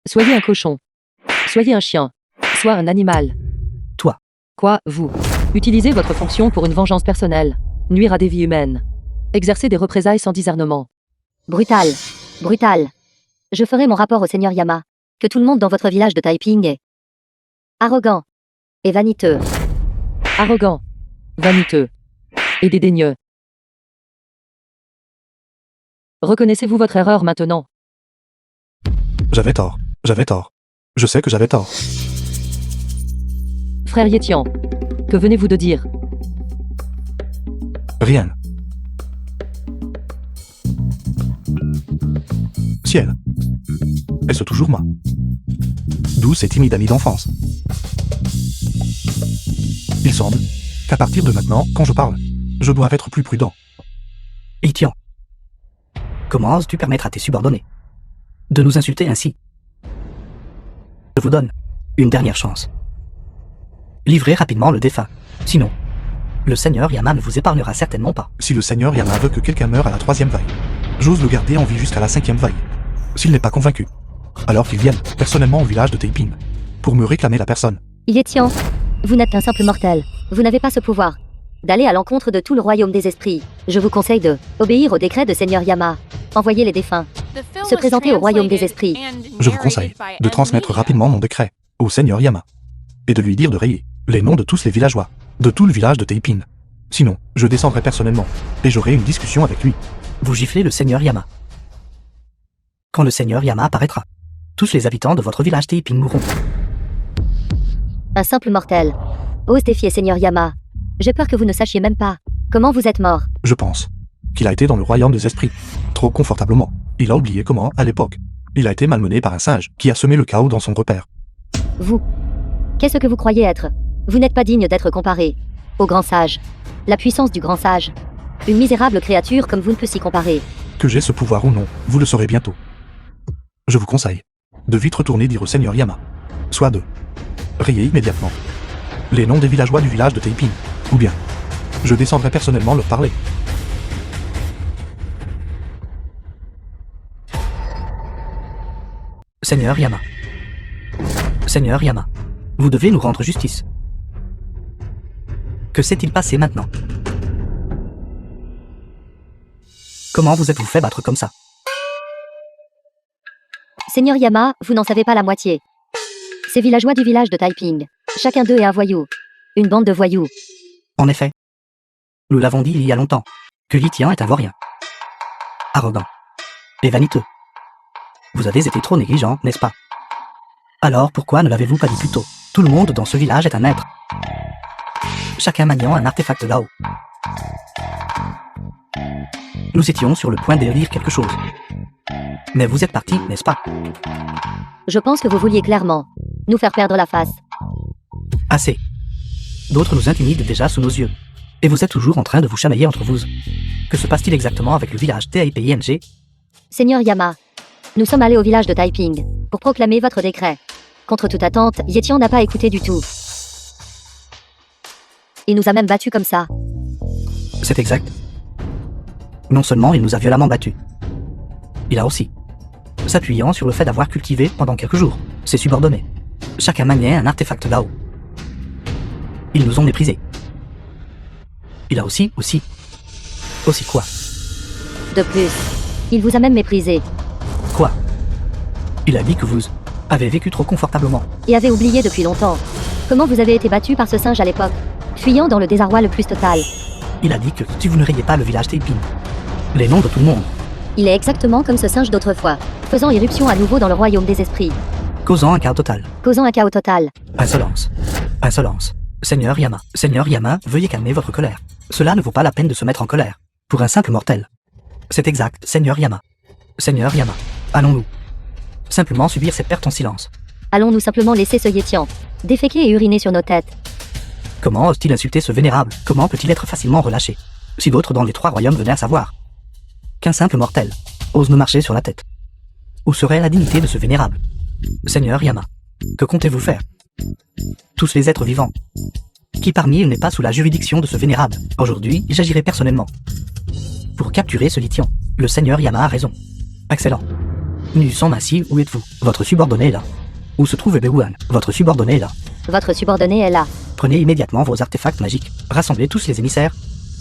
Soyez un cochon. Soyez un chien. Sois un animal. Toi. Quoi, vous? Utilisez votre fonction pour une vengeance personnelle. Nuire à des vies humaines. Exercer des représailles sans discernement. Brutal. Brutal. Je ferai mon rapport au seigneur Yama, que tout le monde dans votre village de Taiping est arrogant et vaniteux. Arrogant. Vaniteux. Et dédaigneux. Reconnaissez-vous votre erreur maintenant? J'avais tort. J'avais tort. Je sais que j'avais tort. Frère Yetian, que venez-vous de dire? Rien. Ciel. Est-ce toujours moi? Douce et timide amie d'enfance. Il semble qu'à partir de maintenant, quand je parle, je dois être plus prudent. Yitian, comment oses-tu permettre à tes subordonnés de nous insulter ainsi? Je vous donne une dernière chance. Livrez rapidement le défunt. Sinon, le seigneur Yama ne vous épargnera certainement pas. Si le seigneur Yama veut que quelqu'un meure à la 3e vague, j'ose le garder en vie jusqu'à la 5e vague. S'il n'est pas convaincu, alors qu'il vienne personnellement au village de Taiping pour me réclamer la personne. Yetian, vous n'êtes qu'un simple mortel. Vous n'avez pas ce pouvoir d'aller à l'encontre de tout le royaume des esprits. Je vous conseille de obéir au décret de seigneur Yama. Envoyez les défunts se présenter au royaume des esprits. Je vous conseille de transmettre rapidement mon décret au seigneur Yama et de lui dire de rayer les noms de tous les villageois de tout le village de Taiping. Sinon, je descendrai personnellement et j'aurai une discussion avec lui. Vous giflez le seigneur Yama. Quand le seigneur Yama apparaîtra, tous les habitants de votre village Taiping mourront. Un simple mortel ose défier seigneur Yama. J'ai peur que vous ne sachiez même pas comment vous êtes mort. Je pense qu'il a été dans le royaume des esprits, trop confortablement. Il a oublié comment, à l'époque, il a été malmené par un singe qui a semé le chaos dans son repère. Vous, qu'est-ce que vous croyez être? Vous n'êtes pas digne d'être comparé au grand sage. La puissance du grand sage. Une misérable créature comme vous ne peut s'y comparer. Que j'ai ce pouvoir ou non, vous le saurez bientôt. Je vous conseille de vite retourner dire au seigneur Yama, soit de rayer immédiatement les noms des villageois du village de Taiping, ou bien je descendrai personnellement leur parler. Seigneur Yama. Seigneur Yama, vous devez nous rendre justice. Que s'est-il passé maintenant? Comment vous êtes-vous fait battre comme ça? Seigneur Yama, vous n'en savez pas la moitié. Ces villageois du village de Taiping, chacun d'eux est un voyou. Une bande de voyous. En effet. Nous l'avons dit il y a longtemps, que Yitian est un vaurien. Arrogant. Et vaniteux. Vous avez été trop négligent, n'est-ce pas? Alors pourquoi ne l'avez-vous pas dit plus tôt? Tout le monde dans ce village est un maître. Chacun maniant un artefact Dao. Nous étions sur le point d'élire quelque chose. Mais vous êtes parti, n'est-ce pas? Je pense que vous vouliez clairement nous faire perdre la face. Assez. D'autres nous intimident déjà sous nos yeux. Et vous êtes toujours en train de vous chamailler entre vous. Que se passe-t-il exactement avec le village Taiping? Seigneur Yama, nous sommes allés au village de Taiping pour proclamer votre décret. Contre toute attente, Yetian n'a pas écouté du tout. Il nous a même battus comme ça. C'est exact. Non seulement il nous a violemment battus, il a aussi, s'appuyant sur le fait d'avoir cultivé pendant quelques jours ses subordonnés. Chacun maniait un artefact Dao. Ils nous ont méprisés. Il a aussi quoi? De plus, il vous a même méprisé Quoi? Il a dit que vous avez vécu trop confortablement. et avait oublié depuis longtemps. Comment vous avez été battu par ce singe à l'époque, fuyant dans le désarroi le plus total. Il a dit que si vous ne rayez pas le village Taiping, les noms de tout le monde, Il est exactement comme ce singe d'autrefois, faisant irruption à nouveau dans le royaume des esprits, causant un chaos total. causant un chaos total. Insolence. Insolence. Seigneur Yama, veuillez calmer votre colère. Cela ne vaut pas la peine de se mettre en colère. Pour un simple mortel. C'est exact, Seigneur Yama. Seigneur Yama, allons-nous simplement subir cette perte en silence? Allons-nous simplement laisser ce Yétian déféquer et uriner sur nos têtes? Comment ose-t-il insulter ce vénérable? Comment peut-il être facilement relâché? Si d'autres dans les 3 royaumes venaient à savoir qu'un simple mortel ose nous marcher sur la tête. Où serait la dignité de ce vénérable? Seigneur Yama, que comptez-vous faire? Tous les êtres vivants, qui parmi eux n'est pas sous la juridiction de ce vénérable, aujourd'hui, j'agirai personnellement pour capturer ce Litian. Le Seigneur Yama a raison. Excellent. Nu sans Massi, où êtes-vous? Votre subordonné est là. Où se trouve Ebeuan? Votre subordonné est là. Votre subordonné est là. Prenez immédiatement vos artefacts magiques, rassemblez tous les émissaires,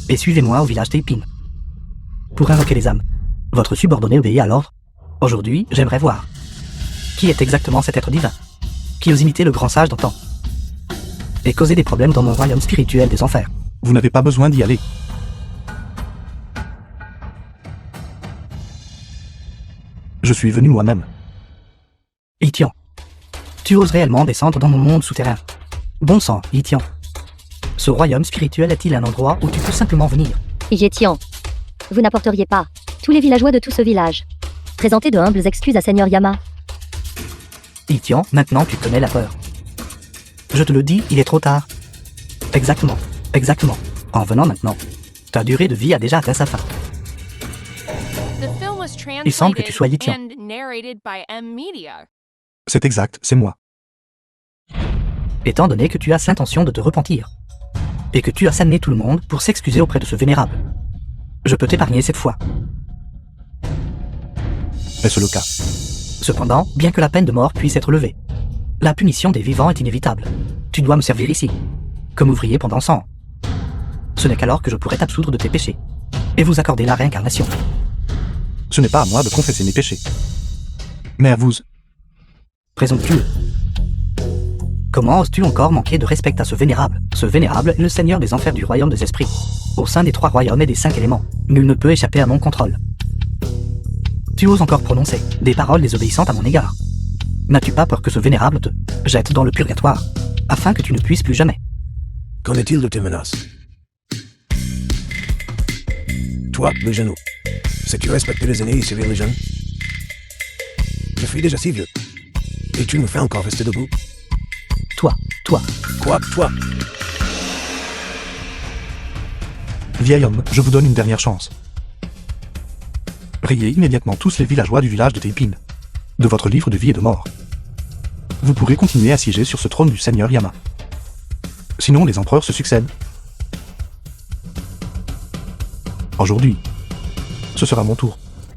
et suivez-moi au village Taiping. Pour invoquer les âmes. Votre subordonné obéit à l'ordre. Aujourd'hui, j'aimerais voir qui est exactement cet être divin, qui ose imiter le grand sage d'antan, et causer des problèmes dans mon royaume spirituel des enfers. Vous n'avez pas besoin d'y aller. Je suis venu moi-même. Yitian, tu oses réellement descendre dans mon monde souterrain? Bon sang, Yitian. Ce royaume spirituel est-il un endroit où tu peux simplement venir? Yétian, vous n'apporteriez pas tous les villageois de tout ce village présenter de humbles excuses à Seigneur Yama? Yitian, maintenant tu connais la peur. Je te le dis, il est trop tard. Exactement. En venant maintenant, ta durée de vie a déjà atteint sa fin. Il semble que tu sois Yitian. C'est exact, c'est moi. Étant donné que tu as l'intention de te repentir, et que tu as sané tout le monde pour s'excuser auprès de ce vénérable, je peux t'épargner cette fois. Est-ce le cas? Cependant, bien que la peine de mort puisse être levée, la punition des vivants est inévitable. Tu dois me servir ici, comme ouvrier pendant 100 ans. Ce n'est qu'alors que je pourrai t'absoudre de tes péchés, et vous accorder la réincarnation. Ce n'est pas à moi de confesser mes péchés, mais à vous. Présomptueux. Comment oses-tu encore manquer de respect à ce vénérable? Ce vénérable est le seigneur des enfers du royaume des esprits. Au sein des 3 royaumes et des 5 éléments, nul ne peut échapper à mon contrôle. Tu oses encore prononcer des paroles désobéissantes à mon égard. N'as-tu pas peur que ce vénérable te jette dans le purgatoire, afin que tu ne puisses plus jamais? Qu'en est-il de tes menaces? Toi, le genou. Sais-tu respecter les aînés et servir les jeunes? Je suis déjà si vieux. Et tu me fais encore rester debout? Toi. Quoi, toi? Vieil homme, je vous donne une dernière chance. Rayez immédiatement tous les villageois du village de Taiping de votre livre de vie et de mort. Vous pourrez continuer à siéger sur ce trône du Seigneur Yama. Sinon, les empereurs se succèdent. Aujourd'hui, ce sera mon tour.